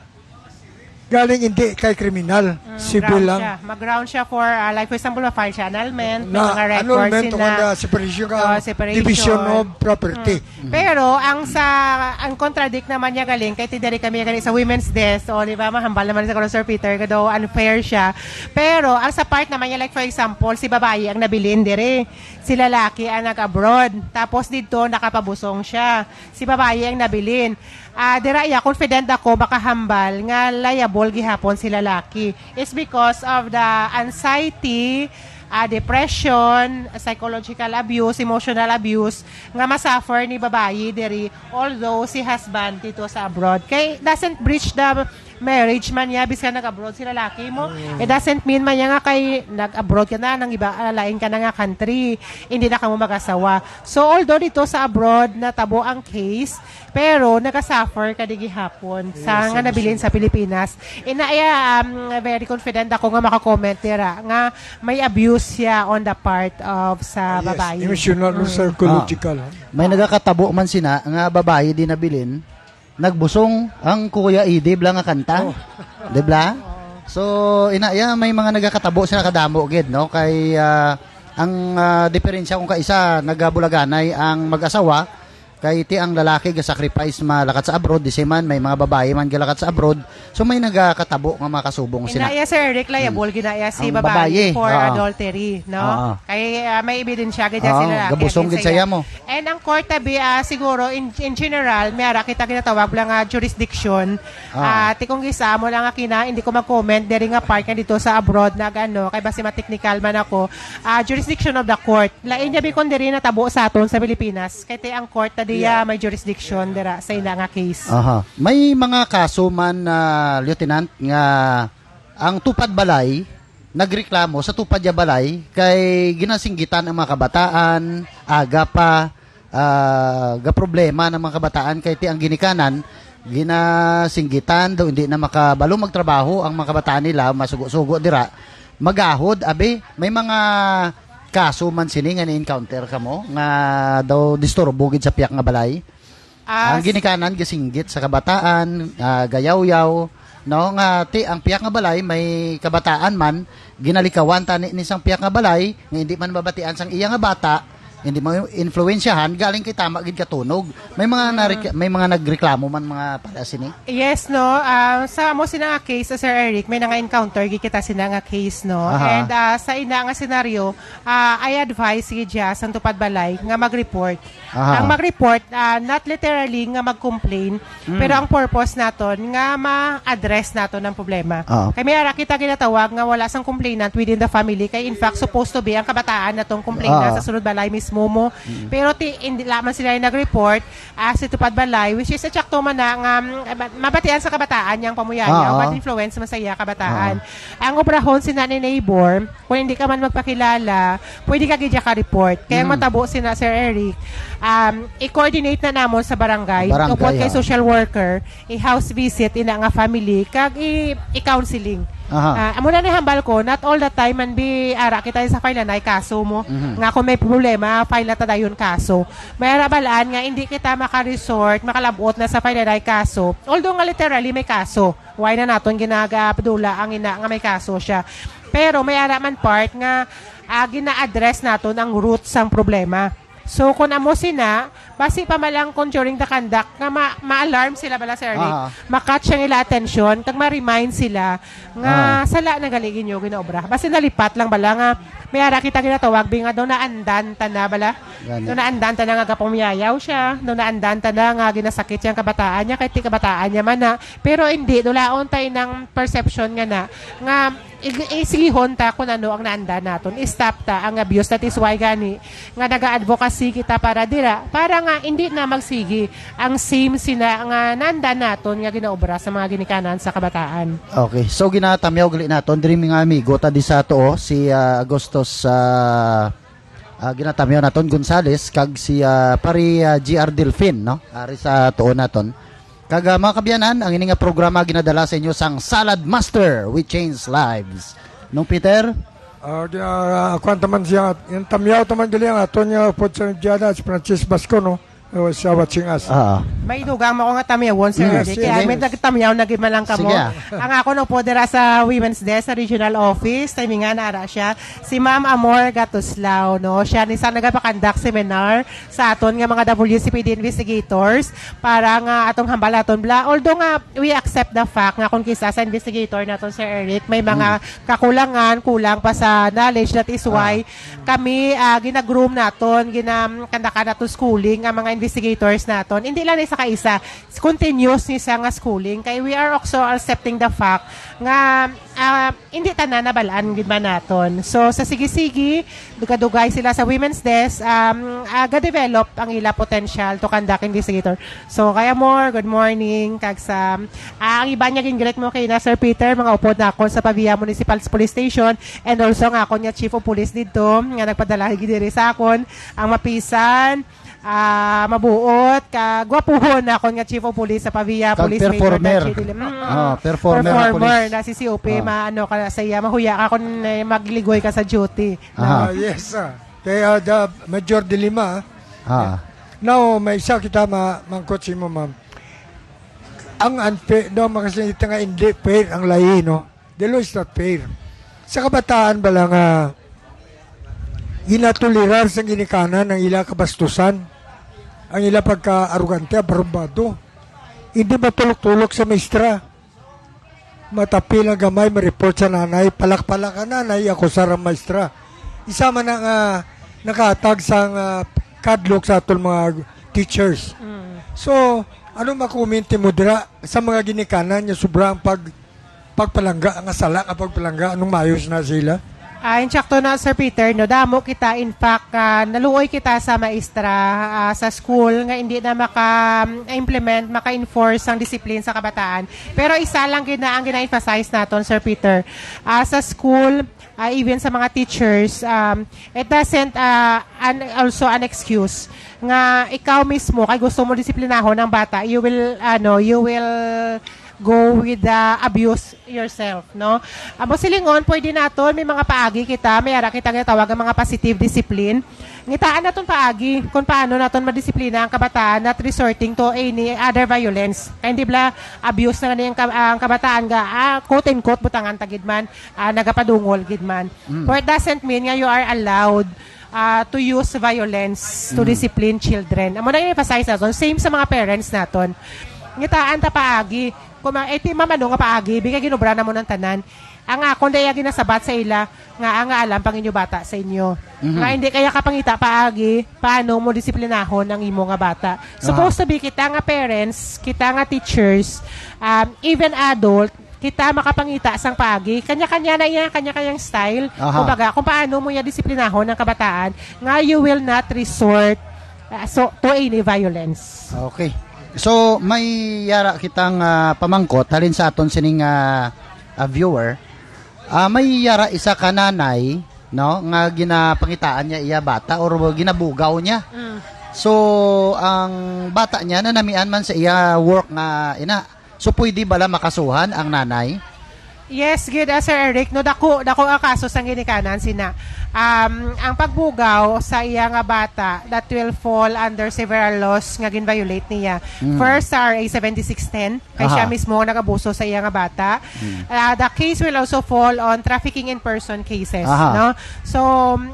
S2: Galing hindi kay kriminal, civil lang.
S3: Mag-ground siya for, like for example, ma-file siya annulment, may mga
S2: Na
S3: records
S2: annulment
S3: sila.
S2: tungkol na separation ka,
S3: Separation.
S2: division of property.
S3: Pero ang contradict naman niya galing kay tidari kami galing sa women's desk o di ba mahambal naman sa Sir Peter kado unfair siya. Pero ang sa part naman niya like for example si babae ang nabilin dire, si lalaki ang nag-abroad. Tapos dito nakapabusong siya. Si babae ang nabilin. Dira confident ako makahambal nga liable gihapon si lalaki. It's because of the anxiety, depression, psychological abuse, emotional abuse nga masuffer ni babae diri although si husband dito sa abroad. Kay doesn't breach the marriage man niya bisan nag-abroad si lalaki mo. It doesn't mean man niya nga kay nag-abroad ka na nang iba lain ka na nga country, hindi na ka mo mag-asawa. So although dito sa abroad natabo ang case, pero naka-suffer ka di gihapon sa nga nabilin sa Pilipinas. Very confident ako nga maka-comment dira nga may abuse siya on the part of sa babae.
S2: Emotional or psychological.
S1: May nagakatabo man sina nga babae di nabilin, nagbusong ang Kuya Idib lang nga kanta. Di ba? So may mga nagakatabo sila kadamo gid no kay ang diferensya kung kaisa nagabulaganay ang mag-asawa kay ti ang lalaki ga sacrifice malakat sa abroad, di man may mga babae man galakat sa abroad. So may nagakatabo nga mga kasubong sina.
S3: Inaya Sir Eric liable ginaya si
S1: Ang
S3: babae
S1: babae,
S3: for
S1: oo.
S3: adultery, no?
S1: Oo.
S3: Kay may ebidensya gid sila
S1: Oo,
S3: lalaki.
S1: gabusong
S3: against
S1: gid saya mo.
S3: And ang court tabi siguro in general may ara kita ginatawag lang nga jurisdiction. Ti kung gisa mo lang nga kina hindi ko mag-comment diri nga part nga dito sa abroad na ano kay basi ma-technical man ako. Jurisdiction of the court. Lain niya bikon diri natabo sa aton sa Pilipinas. Kay ti ang court tadiya may jurisdiction dira sa ila nga case.
S1: Aha. May mga kaso man lieutenant nga ang tupad balay nagreklamo sa tupad ya balay kay ginasinggitan ang mga kabataan, aga pa ga problema ng mga kabataan kay ti ang ginikanan ginasinggitan daw hindi na makabalo magtrabaho ang mga kabataan nila masugo-sugo dira magahod abi may mga kaso man sini nga ni-encounter ka mo nga daw disturbo gid sa piyak nga balay. Ang ginikanan gisinggit sa kabataan, gayaw-yaw, no nga ti ang piyak nga balay may kabataan man ginalikawan tani ni sang piyak nga balay nga hindi man mabatian sang iya nga bata, hindi mo influensyahan galing kay tama gid katunog. May mga may mga nagreklamo man mga para sini.
S3: Yes, no. Sa mo sina nga case, Sir Eric, may nga encounter kita sina nga case, no.
S1: Aha.
S3: And sa ina nga senaryo, I advise gid sa tupad balay nga mag-report.
S1: Aha.
S3: Ang mag-report, not literally nga mag-complain, pero ang purpose naton nga ma-address naton ang problema. Kay may ara kita ginatawag nga wala sang complainant within the family, kay in fact supposed to be ang kabataan natong complainant sa sunod balay mismo mo. Pero hindi lamang sila yung nag-report si tupad balay, which is eksakto man na nga mabatian sa kabataan yang pamuyayaw, ma-influence man sa iya kabataan. Ang obrahon sina ni neighbor, kung hindi ka man magpakilala, pwede ka gidya ka report. Kaya matabo sina Sir Eric, i-coordinate na namon sa barangay, upot kay social worker, i-house visit ina nga family, kag i-counseling. Amo na hambal ko, not all the time man bi ara kita sa file na kaso mo. Nga kung may problema, file na tadayon kaso. May arabalaan nga hindi kita maka-resort, makalabot na sa file na kaso. Although nga literally may kaso. Why na naton ginagapadula ang ina nga may kaso siya. Pero may ara man part nga gina-address naton ang roots sang problema. So, kung amo sina, basi pa malang kung during the conduct, nga ma-alarm sila bala, Sir Eric, makatch ang ila attention, kag ma-remind sila, nga sala na galigin nyo ginaobra. Basi nalipat lang bala nga, may ara kita ginatawag, nga daw naandan ta na bala. Daw naandan ta na nga kapumiyayaw siya, daw naandan ta na nga ginasakit siyang kabataan niya, kahit di kabataan niya man na. Pero hindi, dulaon tayo ng perception nga isigihon ta kung ano ang naanda naton. I-stop ta ang abuse. That is why gani nga naga-advocacy kita para dira. Para nga hindi na magsigi ang same sina nga nanda naton nga ginaobra sa mga ginikanan sa kabataan.
S1: Okay. So ginatamyaw gali naton diri mga amigo ta di sa to si Agustos ginatamyaw naton Gonzales kag si pari GR Delfin no. Ari sa tuon naton. Kag mga kabyanan, ang ini nga programa ginadala sa inyo sang Salad Master We Change Lives. Nung Peter?
S2: Kwanta man siya, yung tamyaw taman gali ang ato niya po sa Diana, si Francis Basco, no? Sa watching us.
S3: May dugang mo ko nga tamyawon, Sir Eric. Kaya may nagtamyaw, nagimalang ka mo.
S1: Sige.
S3: Ang ako no po dira sa Women's Desk sa Regional Office, timing nga naara siya, si Ma'am Amor Gatuslao, no? Siya ni sa nagapakandak seminar sa aton nga mga WCPD investigators para nga atong hambal aton bla. Although nga we accept the fact nga kung kisa sa investigator naton, Sir Eric, may mga kakulangan, kulang pa sa knowledge. That is why kami gina-groom naton, ginakandaka naton schooling ang mga investigators naton. Hindi lang isa kaisa, continuous ni sa nga schooling. Kaya we are also accepting the fact nga hindi tanan nabalaan gid man naton. So sa sige-sige, dugay sila sa Women's Desk, ga-develop ang ila potential to conduct investigator. So kaya more, good morning kag sa ang iba niya gingrek mo kay na Sir Peter, mga upod na ako sa Pavia Municipal Police Station, and also nga ako niya Chief of Police dito nga nagpadala gid diri sa akon ang mapisan mabuot ka gwapuhon ako nga Chief of Police sa Pavia Police
S1: performer.
S3: Performer na si COP maano ka sa iya mahuya ka kung magligoy ka sa duty.
S2: Yes, kaya Major de Lima. Now, may isa kita mangkot si mo, ma'am. Ang unfair, no, makasinita nga hindi fair ang lahi, no? The law is not fair. Sa kabataan ba lang ginatulirar sa ginikanan ng ilang kabastusan? ang ila pagka-arugante, barumbado. Hindi matulok-tulok sa maestra. Matapilang gamay, ma-report sa nanay, palak-palak ka nanay, ako sarang maestra. Isa man ang nakatag sa kadlok sa atong mga teachers. So, ano makuminti mo dira sa mga ginikanan niya sobrang pagpalangga, ang asala ka pagpalangga, anong mayos na sila?
S3: Insakto na, Sir Peter, no, damo kita, in fact, naluoy kita sa maestra sa school nga hindi na maka-implement, maka-enforce ang disiplin sa kabataan. Pero isa lang ang gina-emphasize natin, Sir Peter. Sa school, even sa mga teachers, it doesn't also an excuse nga ikaw mismo, kay gusto mo disiplinahon ng bata, you will go with the abuse yourself, no? Amo silingon, pwede naton may mga paagi kita, may ara kita nga tawag ang mga positive discipline. Ngitaan naton paagi kung paano naton madisiplina ang kabataan not resorting to any other violence. Kaya hindi bla abuse na nga ang kabataan ga quote and quote butangan tagid man, nagapadungol gid man. For it doesn't mean nga you are allowed to use violence to discipline children. Amo na i-emphasize naton, same sa mga parents naton. Ngitaan ta paagi kung iti mamano nga paagi bigay ginobra na mo ng tanan ang akon daya ginasabat sa ila nga alam pang inyo bata sa inyo nga hindi kaya kapangita paagi paano mo disiplinahon ang imo nga bata supposed to be kita nga parents, kita nga teachers, even adult, kita makapangita sang paagi kanya-kanya na iya kanya-kanyang style kumbaga kung paano mo ya disiplinahon ang kabataan nga you will not resort to any violence.
S1: Okay. So, may yara kitang pamangkot, halin sa aton sining viewer, may yara isa ka nanay, no, nga ginapangitaan niya iya bata or ginabugaw niya. So, ang bata niya nanamian man sa iya work nga ina. So, pwede bala makasuhan ang nanay?
S3: Yes, good, Sir Eric. No, dako ang kaso sa ginikanan sina. Ang pagbugaw sa iya nga bata that will fall under several laws nga gin-violate niya. First, RA 7610, kay siya mismo nagabuso sa iya nga bata. The case will also fall on trafficking in person cases, no? So,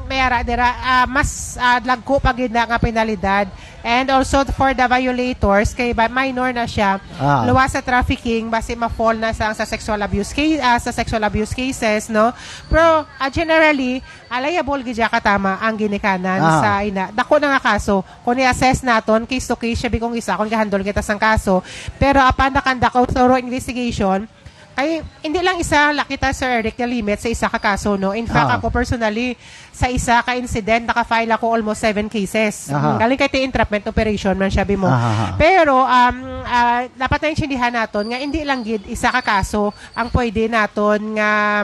S3: mayara dira mas lagko pa gid na nga penalidad. And also for the violators kay minor na siya, luwas sa trafficking base ma-fall na sa sexual abuse case, sa sexual abuse cases, no? Pero generally liable gid katama ang ginikanan sa ina. Dako na nga kaso kung i-assess naton case to case siya bikong isa kung gahandol kita sang kaso. Pero apan nakandak out thorough investigation ay hindi lang isa lakita, Sir Eric, na limit sa isa ka kaso, no? In fact, ako personally, sa isa ka incident, naka-file ako almost 7 cases. Galing kay entrapment operation man sabi mo. Pero, dapat na intindihan naton nga hindi lang gid isa ka kaso ang pwede naton nga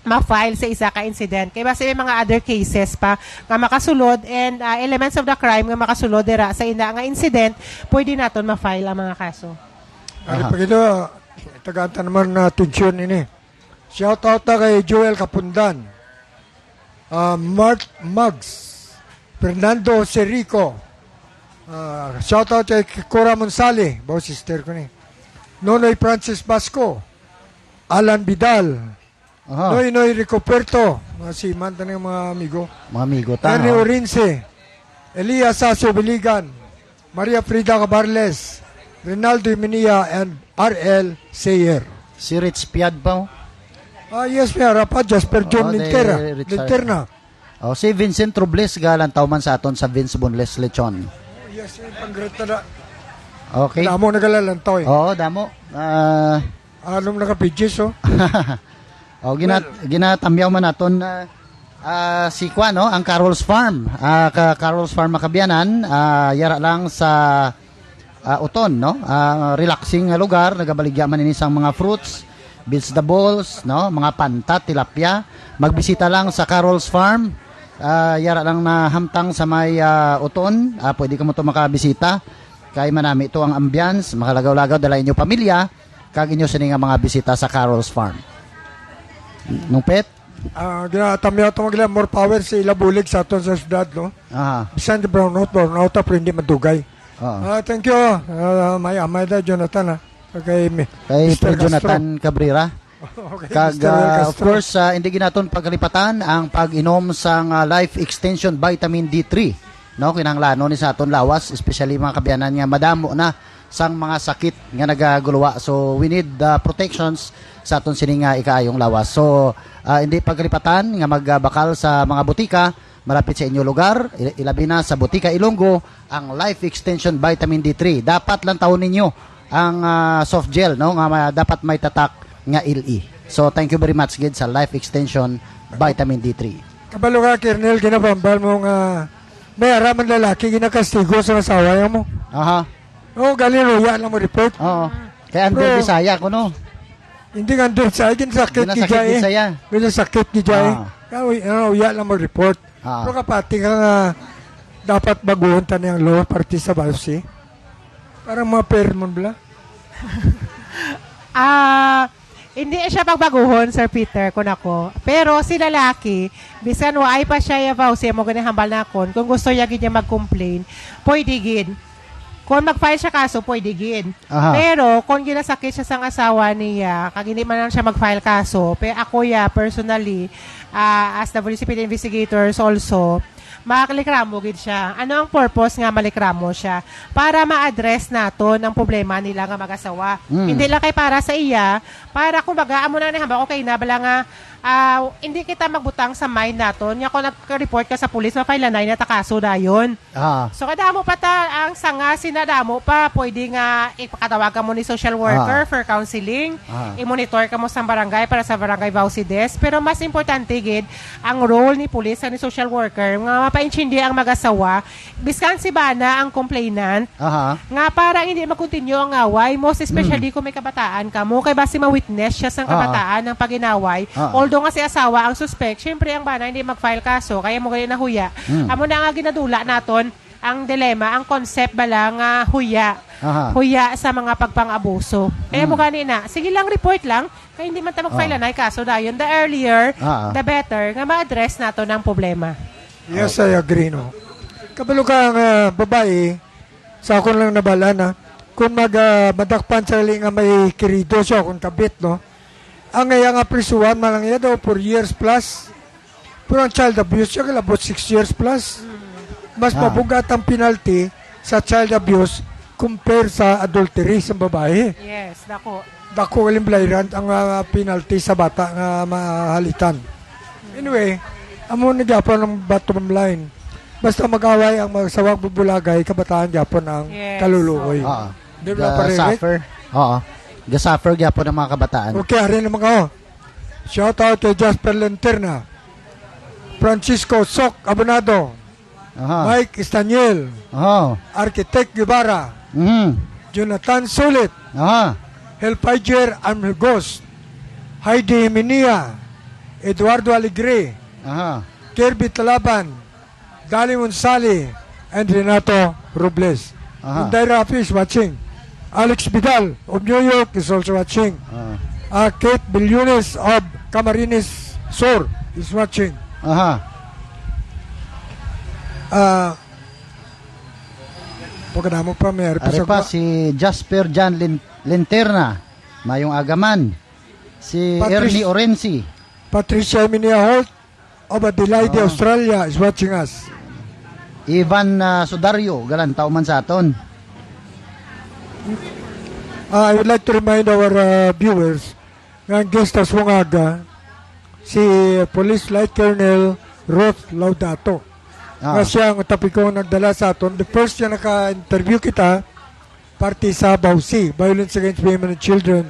S3: ma-file sa isa ka incident. Kaya basta may mga other cases pa nga makasulod and elements of the crime nga makasulod dira sa ina nga incident, pwede naton ma-file ang mga kaso.
S2: Ano pa gito, tagaanta naman na atensyon ini. Shout out na kay Joel Kapundan, Mark Mugs, Fernando Serico, shout out kay Cora Monsali, bawa sister ko ni, Nonoy Francis Basco, Alan Vidal, Noy Rico Puerto, mga simanta ng mga amigo, Ernie Orince, Elias Sasso Biligan, Maria Frida Cabarles, Rinaldo Minia, and R.L. Sayer.
S1: Si Rich Piad pa?
S2: Yes, may harapan. Jasper John Linterna.
S1: Si Vincent Robles, galang tauman sa aton sa Vince Bonles Lechon.
S2: Yes, yung panggreta na.
S1: Okay.
S2: Damo nagalalantaw eh.
S1: Oo, damo.
S2: Anong nakapidges, oh?
S1: Ginatamyaw man naton si Kwa, no? Ang Carol's Farm. Carol's Farm Makabianan, yara lang sa uton, no? Relaxing lugar, nagabaligya man ini sang mga fruits, vegetables, no? Mga pantat, tilapia. Magbisita lang sa Carol's Farm. Yara lang na hamtang sa may uton. Pwede ka mo to makabisita. Kay manami ito ang ambience, makalagaw-lagaw dala inyo pamilya, kag inyo sini nga mga bisita sa Carol's Farm. Nung pet?
S2: Ginatamyaw ito magla more power sa ilabulig sa aton sa syudad, no? Bisan di brownout, pero hindi madugay. Thank you, may amay da, Jonathan, kay
S1: Mr. Jonathan Cabrera. Kag, of course, hindi ginaton pagkalipatan ang pag-inom sa Life Extension Vitamin D3 no kinahanglanon ni sa aton lawas, especially mga kabyanan nga madamo na sang mga sakit nga nagaguluwa. So we need protections sa aton sining ikaayong lawas. So hindi paglipatan nga magbakal sa mga butika malapit sa inyo lugar, ilabi na sa Butika Ilonggo ang Life Extension Vitamin D3. Dapat lang taon ninyo ang soft gel, no, nga dapat may tatak nga LE. So thank you very much gid sa Life Extension Vitamin D3.
S2: Kabalo ka, Kernel, ginabambal mo nga may araman lalaki ginakastigo sa asawa mo.
S1: Aha.
S2: Oo, galing roya lang mo report.
S1: Oo. Kaya under
S2: Bro,
S1: Bisaya ko no.
S2: Hindi nga doon sa akin sakit ni
S1: Ginasakit
S2: Jai.
S1: ni Saya.
S2: Ginasakit ni Jai.
S1: Ah.
S2: Uya lang mo report.
S1: Ah.
S2: Pero kapati ka nga dapat baguhan ta niyang law party sa Bausi. Parang mga permon bla.
S3: Hindi siya pagbaguhon, Sir Peter, kung ako. Pero si lalaki, bisan wa ay pa siya yabaw siya mo ganyan hambal na kon. Kung gusto niya gid niya mag-complain, pwede gid. Kung mag-file siya kaso, pwede gid.
S1: Aha.
S3: Pero kung ginasakit siya sang asawa niya, kag hindi man lang siya mag-file kaso, pero ako personally, as the municipal investigators also, makalikramo gid siya. Ano ang purpose nga malikramo siya? Para ma-address naton ang problema nila nga mag-asawa. Hindi lang kay para sa iya, para kumbaga amo na hamba okay na bala nga hindi kita magbutang sa mind naton. Nga kung nag-report ka sa pulis, ma-file na na takaso dayon. So kadamo pa ta ang sanga sinadamo pa pwede nga ipakatawagan mo ni social worker for counseling. I-monitor ka mo sa barangay para sa barangay Bausides. Pero mas importante gid ang role ni pulis ni social worker nga mapaintindi ang mag-asawa biskan si bana ang complainant. Nga para hindi mag-continue ang away, most especially kung may kabataan ka mo kay basi ma-witness siya sang kabataan ng paginaway. Although nga si asawa ang suspect, syempre ang bana hindi mag-file kaso kaya mo gali na huya. Amo na nga ginadula naton ang dilema, ang concept bala nga huya. Huya sa mga pagpang-abuso. Kaya mo gani na, sige lang report lang, kaya hindi man ta mag-file na kaso dayon. The earlier, the better nga ma-address nato ng problema.
S2: Yes, I agree, no. Kabalo ka nga babae, sa akon lang nabala na, kung madakpan sa nga may kirido siya, kung kabit, no, ang nga nga prisuhan, malang iya daw, 4 years plus. Pero ang child abuse siya, kalabot 6 years plus. Mas mabugat ang penalty sa child abuse compare sa adultery sa babae.
S3: Yes, dako.
S2: Dako kalimblairan ang penalty sa bata nga mahalitan. Anyway, amo ni Japon ang bottom line. Basta mag-away ang magsawag bubulagay, kabataan Japon ang kaluluoy. Di ba pare?
S1: Suffer. Oo. Gasuffer gyapon ng mga kabataan.
S2: Okay, harin naman ako. Shout out to Jasper Lenterna, Francisco Sok Abonado, Mike Estaniel, Architect Guevara, Jonathan Sulit, Helpiger Amigos, Heidi Minia, Eduardo Alegre, Kirby Talaban, Dali Monsali, and Renato Robles. Inday Rafi is watching. Alex Vidal of New York is also watching. Kate Billunes of Camarines Sur is watching. Pagkadamo pa may
S1: Ari pa si Jasper Jan Linterna, Mayong Agaman, si Ernie Orensi,
S2: Patricia Emilia Holt of Adelaide, Australia is watching us.
S1: Ivan Sudario, galantaw man sa aton.
S2: I would like to remind our viewers nga ang guest as wangaga si Police Light Colonel Ruth Laudato. Nga siya ang tapiko nagdala sa aton. The first siya naka-interview kita party sa Bausi, Violence Against Women and Children.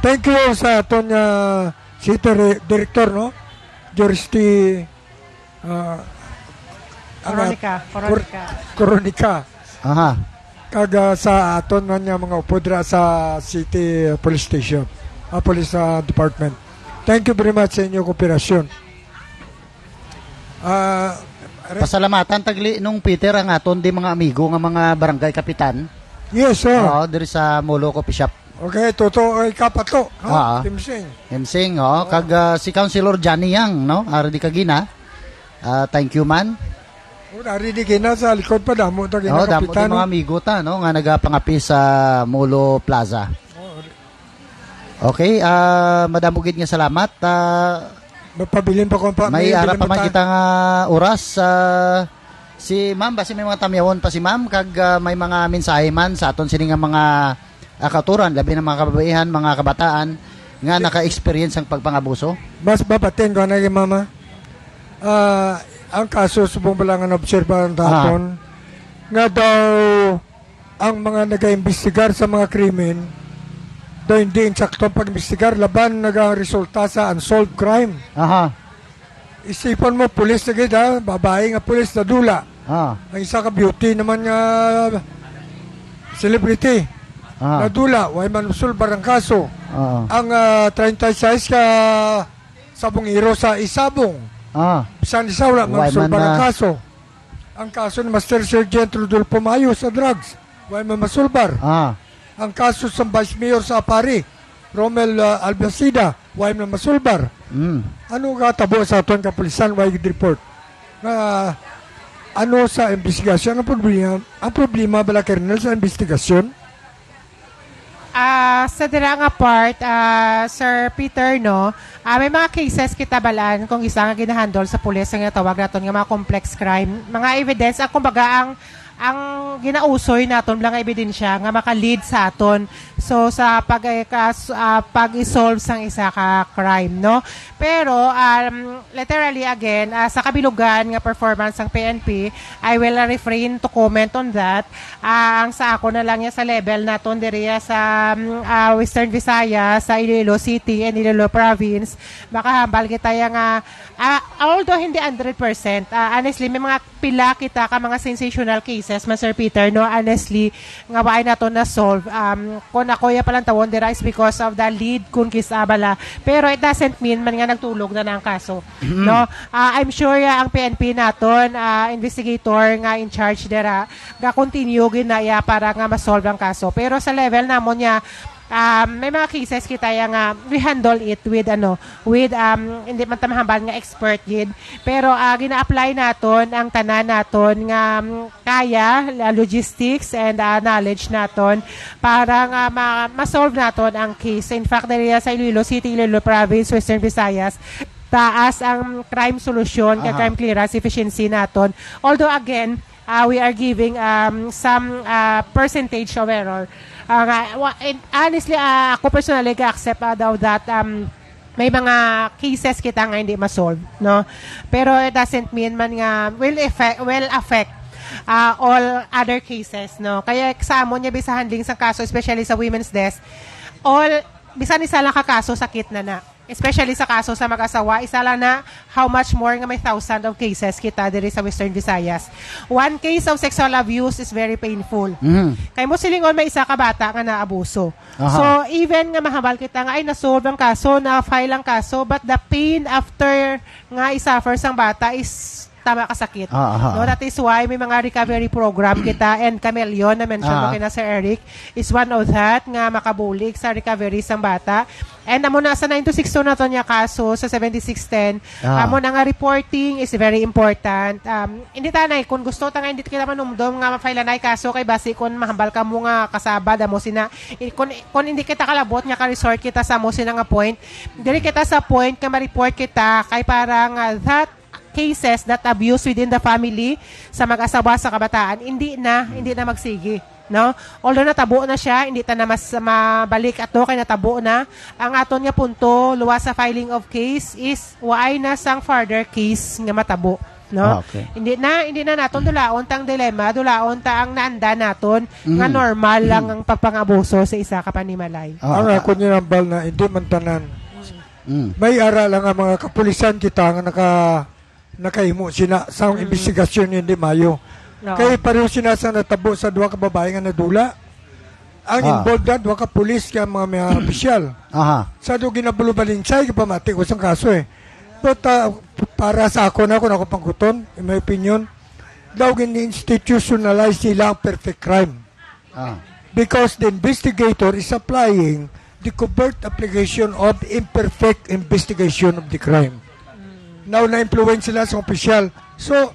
S2: Thank you sa aton City Director, no? Juristi Coronica. Sa aton nga mga upodra sa City Police Station, Police Department. Thank you very much sa inyong kooperasyon.
S1: Pasalamatan tagli nung Peter ang aton di mga amigo nga mga barangay kapitan.
S2: Yes, sir.
S1: Diri sa Molo Coffee Shop.
S2: Okay, totoo ay kapato.
S1: Timsing, kag si Councilor Johnny Yang, no? Ari di kagina. Thank you man.
S2: Dari di kina sa likod pa damo ta kina
S1: damo
S2: kapitan.
S1: Mga amigo ta, no, nga nagapangapi sa Molo Plaza. Okay, madamo gid nga salamat.
S2: Mapabilin pa ko pa.
S1: May ara pa man kita nga oras Si ma'am, basi may mga tamyawon pa si ma'am, kag may mga mensahe man sa aton sini nga mga katuran, labi ng mga kababaihan, mga kabataan, nga naka-experience ang pagpangabuso.
S2: Mas babatin ko na kay mama. Ang kaso subong balangan obserbahan tapon nga daw ang mga nag-iimbestigar sa mga krimen daw hindi insaktong pag-imbestigar laban nag-resulta sa unsolved crime.
S1: Aha.
S2: Isipan mo, pulis na gid ha, babae nga pulis na dula. Ang isa ka beauty naman nga celebrity. Na dula, way man sulbar ang kaso. Ang 36 ka sabongiro sa isabong. Bisan isa wala man sulbar ang kaso. Ang kaso ni Master Sergeant Rodolfo Mayo sa drugs, way man masulbar. Ang kaso sa Vice Mayor sa Apari, Romel Albacida, way man masulbar. Ano nga tabo sa aton kapulisan, way gid report? Ano sa investigasyon ang problema? Ang problema bala Colonel sa investigasyon?
S3: Sa dira nga part, Sir Peter, no, may mga cases kita balaan kung isa nga ginahandle sa pulis nga tawag naton nga mga complex crime, mga evidence, ang kumbaga ang ginausoy naton lang ebidensya nga maka-lead sa aton so sa pag-isolve sang isa ka crime, no. Pero literally again, sa kabilugan nga performance ng PNP, I will refrain to comment on that. Ang sa ako na lang sa level naton diri sa Western Visayas, sa Iloilo City and Iloilo Province, baka hambal kita nga although hindi 100%, honestly may mga pila kita ka mga sensational cases, Sir Peter, no, honestly nga waay nato na solve. Kung ako ya palang tawon dira is because of the lead kun kisabala, pero it doesn't mean man nga nagtulog na ang kaso, no. I'm sure ang PNP naton, investigator nga in charge dira ga continue ginaya para nga ma-solve ang kaso, pero sa level namon niya may mga cases kita nga we handle it with hindi man tamahambal nga expert gid, pero gina-apply naton ang tanan naton nga kaya logistics and knowledge naton para nga ma-solve naton ang case. In fact, diri sa Iloilo City, Iloilo Province, Western Visayas, taas ang crime solution, crime clearance efficiency naton. Although again, we are giving some percentage of error. Honestly, ako personally ka-accept daw that may mga cases kita nga hindi ma-solve, no? Pero it doesn't mean man nga will affect all other cases, no? Kaya sa amon niya bisa handling sa kaso, especially sa women's desk, bisan isa lang ka kaso sakit na. Especially sa kaso sa mag-asawa, isa lang na how much more nga may thousands of cases kita diri sa Western Visayas. One case of sexual abuse is very painful. Kay mo silingon may isa ka bata nga naabuso. So even nga mahabal kita nga ay na-solve ang kaso, na-file ang kaso, but the pain after nga isuffer sang bata is tama kasakit. No, that is why may mga recovery program kita, and Camelion na mention mo kina Sir Eric is one of that nga makabulig sa recovery sang bata. And amo na sa 9262 na to niya kaso sa 7610, amo na nga reporting is very important. Hindi tanay kung gusto ta nga hindi kita manumdom nga ma-file na kaso kay basi kun mahambal ka mo nga kasabad amo sina kun hindi kita kalabot nga ka-resort kita sa mo sina nga point, diri kita sa point nga ma-report kita kay parang that cases that abuse within the family sa mag-asawa sa kabataan hindi na magsigi, no. Although natabo na siya, hindi ta na mas mabalik ato kay natabo na. Ang aton nga punto luwas sa filing of case is waay na sang further case nga matabo, no. Hindi na naton dulaon tang dilema, dulaon ta ang naanda naton nga normal lang ang pagpangabuso sa isa ka panimalay.
S2: Ang ako nirambal na hindi man tanan. May ara lang ang mga kapulisan kita nga nakahimo sina sa investigasyon hindi mayo. Kaya pareho sina sa natabo sa duha ka babae nga nadula. Ang involved na duha ka pulis kaya mga opisyal. Sa do ginabulubalinsay pamati ko sang kaso eh. But para sa ako pangkuton, in my opinion, daw gini-institutionalize nila ang perfect crime. Because the investigator is applying the covert application of imperfect investigation of the crime. Now na-influence sila sa opisyal. So,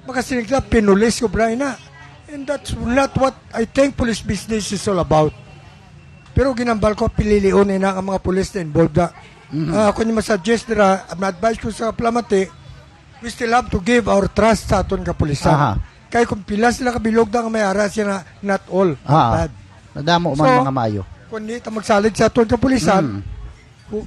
S2: makasinig na, pinulis ko Brian na. And that's not what I think police business is all about. Pero ginambal ko, pililiunin na ang mga police na involved na. Kung yung masuggest nila, ma-advise ko sa Plamati, we still have to give our trust sa aton kapulisan. Kaya kung pila sila kabilog na nga may ara siya na not all.
S1: Ah.
S2: Bad.
S1: Nadamo man
S2: So,
S1: mga maayo.
S2: Kung di ta magsalig sa aton kapulisan,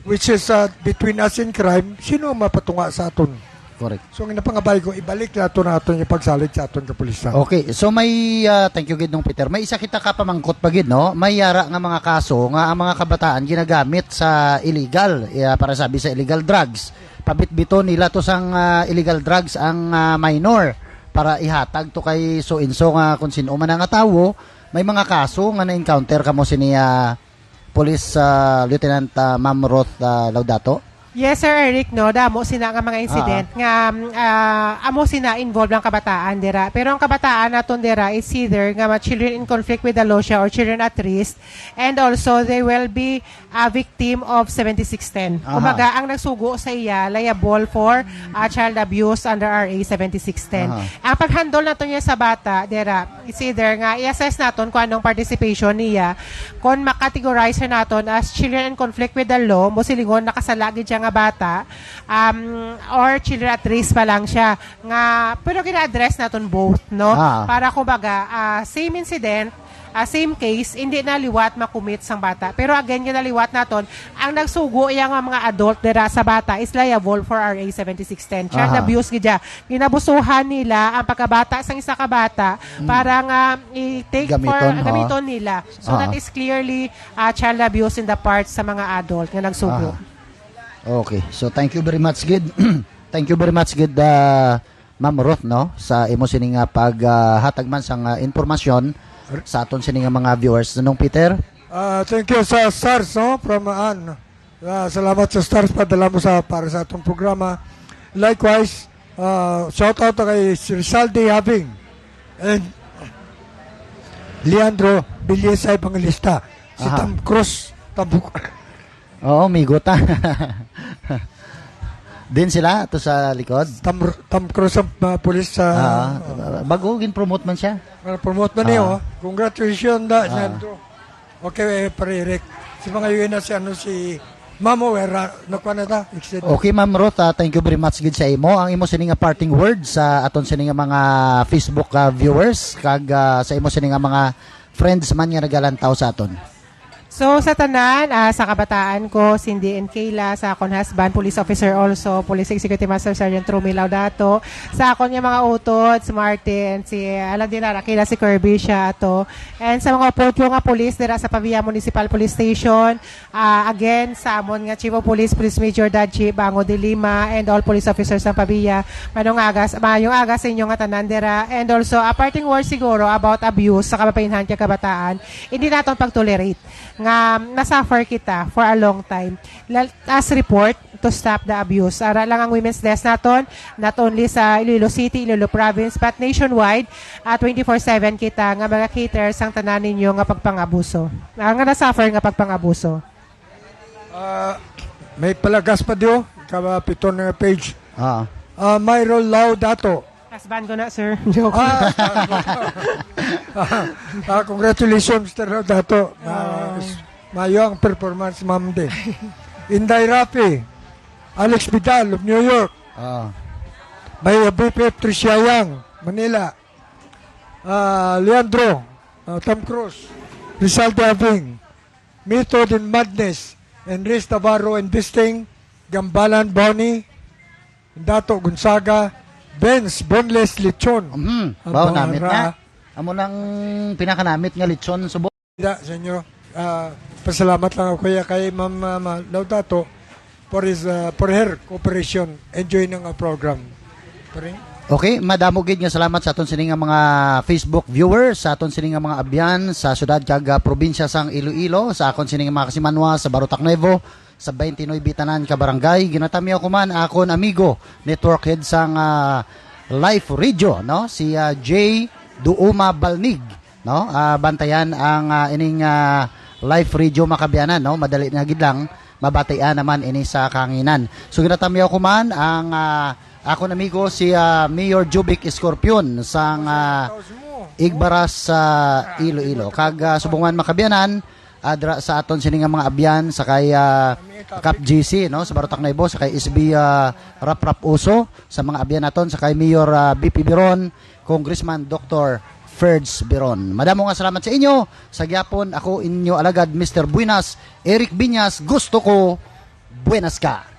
S2: which is between us and crime, sino ang mapatunga sa aton?
S1: Correct.
S2: So, ang napangabay ko, ibalik na aton yung pagsalig sa aton kapulisan.
S1: Okay, so may thank you gid nung Peter. May isa kita ka pamangkot pa gid no. May yara nga mga kaso nga ang mga kabataan ginagamit sa illegal para sabi sa illegal drugs. Pabitbito nila to sang illegal drugs ang minor para ihatag to kay so inso nga kung sino man nga tawo. May mga kaso nga na-encounter kamo sini Police Lieutenant Ma'am Roth Laudato.
S3: Yes, Sir Eric, no, damo sina nga mga incident nga amo sina involved ang kabataan dira. Pero ang kabataan naton dira is either nga children in conflict with the law siya or children at risk, and also they will be a victim of 7610.
S1: Aha.
S3: Kumaga ang nagsugo sa iya liable for child abuse under RA 7610.
S1: Aha.
S3: Ang paghandle naton niya sa bata dira is either nga i-assess naton kung anong participation niya, kung makategorize naton as children in conflict with the law, mo silingon nakasala gid siya nga bata, or children at risk pa lang siya nga, pero gina-address naton both, no, para kumbaga same incident, same case, hindi na liwat makumit sang bata, pero again ginaliwat naton ang nagsugo iya nga mga adult dira sa bata is liable for RA 7610 child abuse gidya. Ginabusuhan nila ang pagkabata sang isa ka bata para nga i-take gamiton nila, so that is clearly child abuse in the parts sa mga adult nga nagsugo.
S1: Okay. So thank you very much gid. Thank you very much gid Ma'am Roth no sa imo sini nga paghatag man sang impormasyon sa aton sini nga mga viewers. Nung Peter?
S2: Thank you sa SARS, no, from Ann. Salamat sa SARS padala mo para sa atong programa. Likewise, shout out kay Rizal de Having and Leandro Bilyesay Pangalista. Si Tom Cruz
S1: Oo, migota. Din sila to sa likod.
S2: Tom Cruz ang police sa
S1: Bago gin-promote man siya.
S2: promote man niyo. Congratulations Leandro. Okay, Eric. Si mga yun na si Mamo Wera, nakuha na ta.
S1: Okay, Ma'am Roth, thank you very much gid sa imo. Ang imo sini nga parting words sa aton sini nga mga Facebook viewers kag sa imo sini nga mga friends man nga nagalantaw sa aton.
S3: So sa tanan, sa kabataan ko, Cindy and Kayla, sa akong husband, police officer also, Police Executive Master Sergeant Rumi Laudato, sa akong yung mga utod, si Martin, si alam din na, Kayla si Kirby siya ato, and sa mga upod nga police dira sa Pavia Municipal Police Station, again, sa amon nga Chief of Police, Police Major Dadji, Bango de Lima, and all police officers ng Pavia, mayong agas sa inyo nga tanan dira, and also, a parting word siguro about abuse sa kababainhan kaya kabataan, hindi naton pag-tolerate nga nasuffer kita for a long time. Let us report to stop the abuse. Ara lang ang Women's Desk naton, not only sa Iloilo City, Iloilo Province, but nationwide, 24/7 kita nga mga caterers ang tanan ninyo nga pagpangabuso. Nga nasuffer nga pagpangabuso.
S2: May palagas pa diyo, kapiton na page. Myro Laudato.
S3: Husband ko na, sir. Joke.
S2: Congratulations, Mr. Laudato. Mayo ang performance, ma'am din. Inday Rafi, Alex Vidal of New York. May BPF Tricia Yang, Manila. Leandro, Tom Cruise, Rizal Daving, Method in Madness, Enrique Navarro Investing, Gambalan Bonnie, Dato Gonzaga, Benz Boneless Lechon.
S1: Bao namit na. Amo nang pinakanamit nga lechon subo.
S2: Sa inyo. Pasalamat lang ako kay Ma'am Laudato for her cooperation. Enjoy ng program.
S1: Okay, madamo gid nga salamat sa aton sini nga mga Facebook viewers, sa aton sini nga mga abyan sa syudad kag probinsya sang Iloilo, sa akon sini nga mga kasimanwa sa Barotac Nuevo, sa 29 Bitanan ka barangay. Ginatamiyo ko man akon amigo network head sang Life Radio, no, si J Duuma Balnig, no, bantayan ang ining Life Radio Makabianan, no, madali na gid lang mabatayan naman ini sa kanginan. So ginatamiyo ko man ang akon amigo si Mayor Jubic Escorpion sang Igbaras sa Iloilo. Kag subungan Makabianan adra sa aton sini nga mga abyan sa kay Cap GC, no, sa Barotac Nuevo, sa kay SB Rap Uso, sa mga abyan naton sa kay Mayor BP Biron, Congressman Dr. Ferds Beron. Madamo nga salamat sa inyo. Sa gyapon, ako inyo alagad Mr. Buenas, Eric Biñas, gusto ko buenas ka.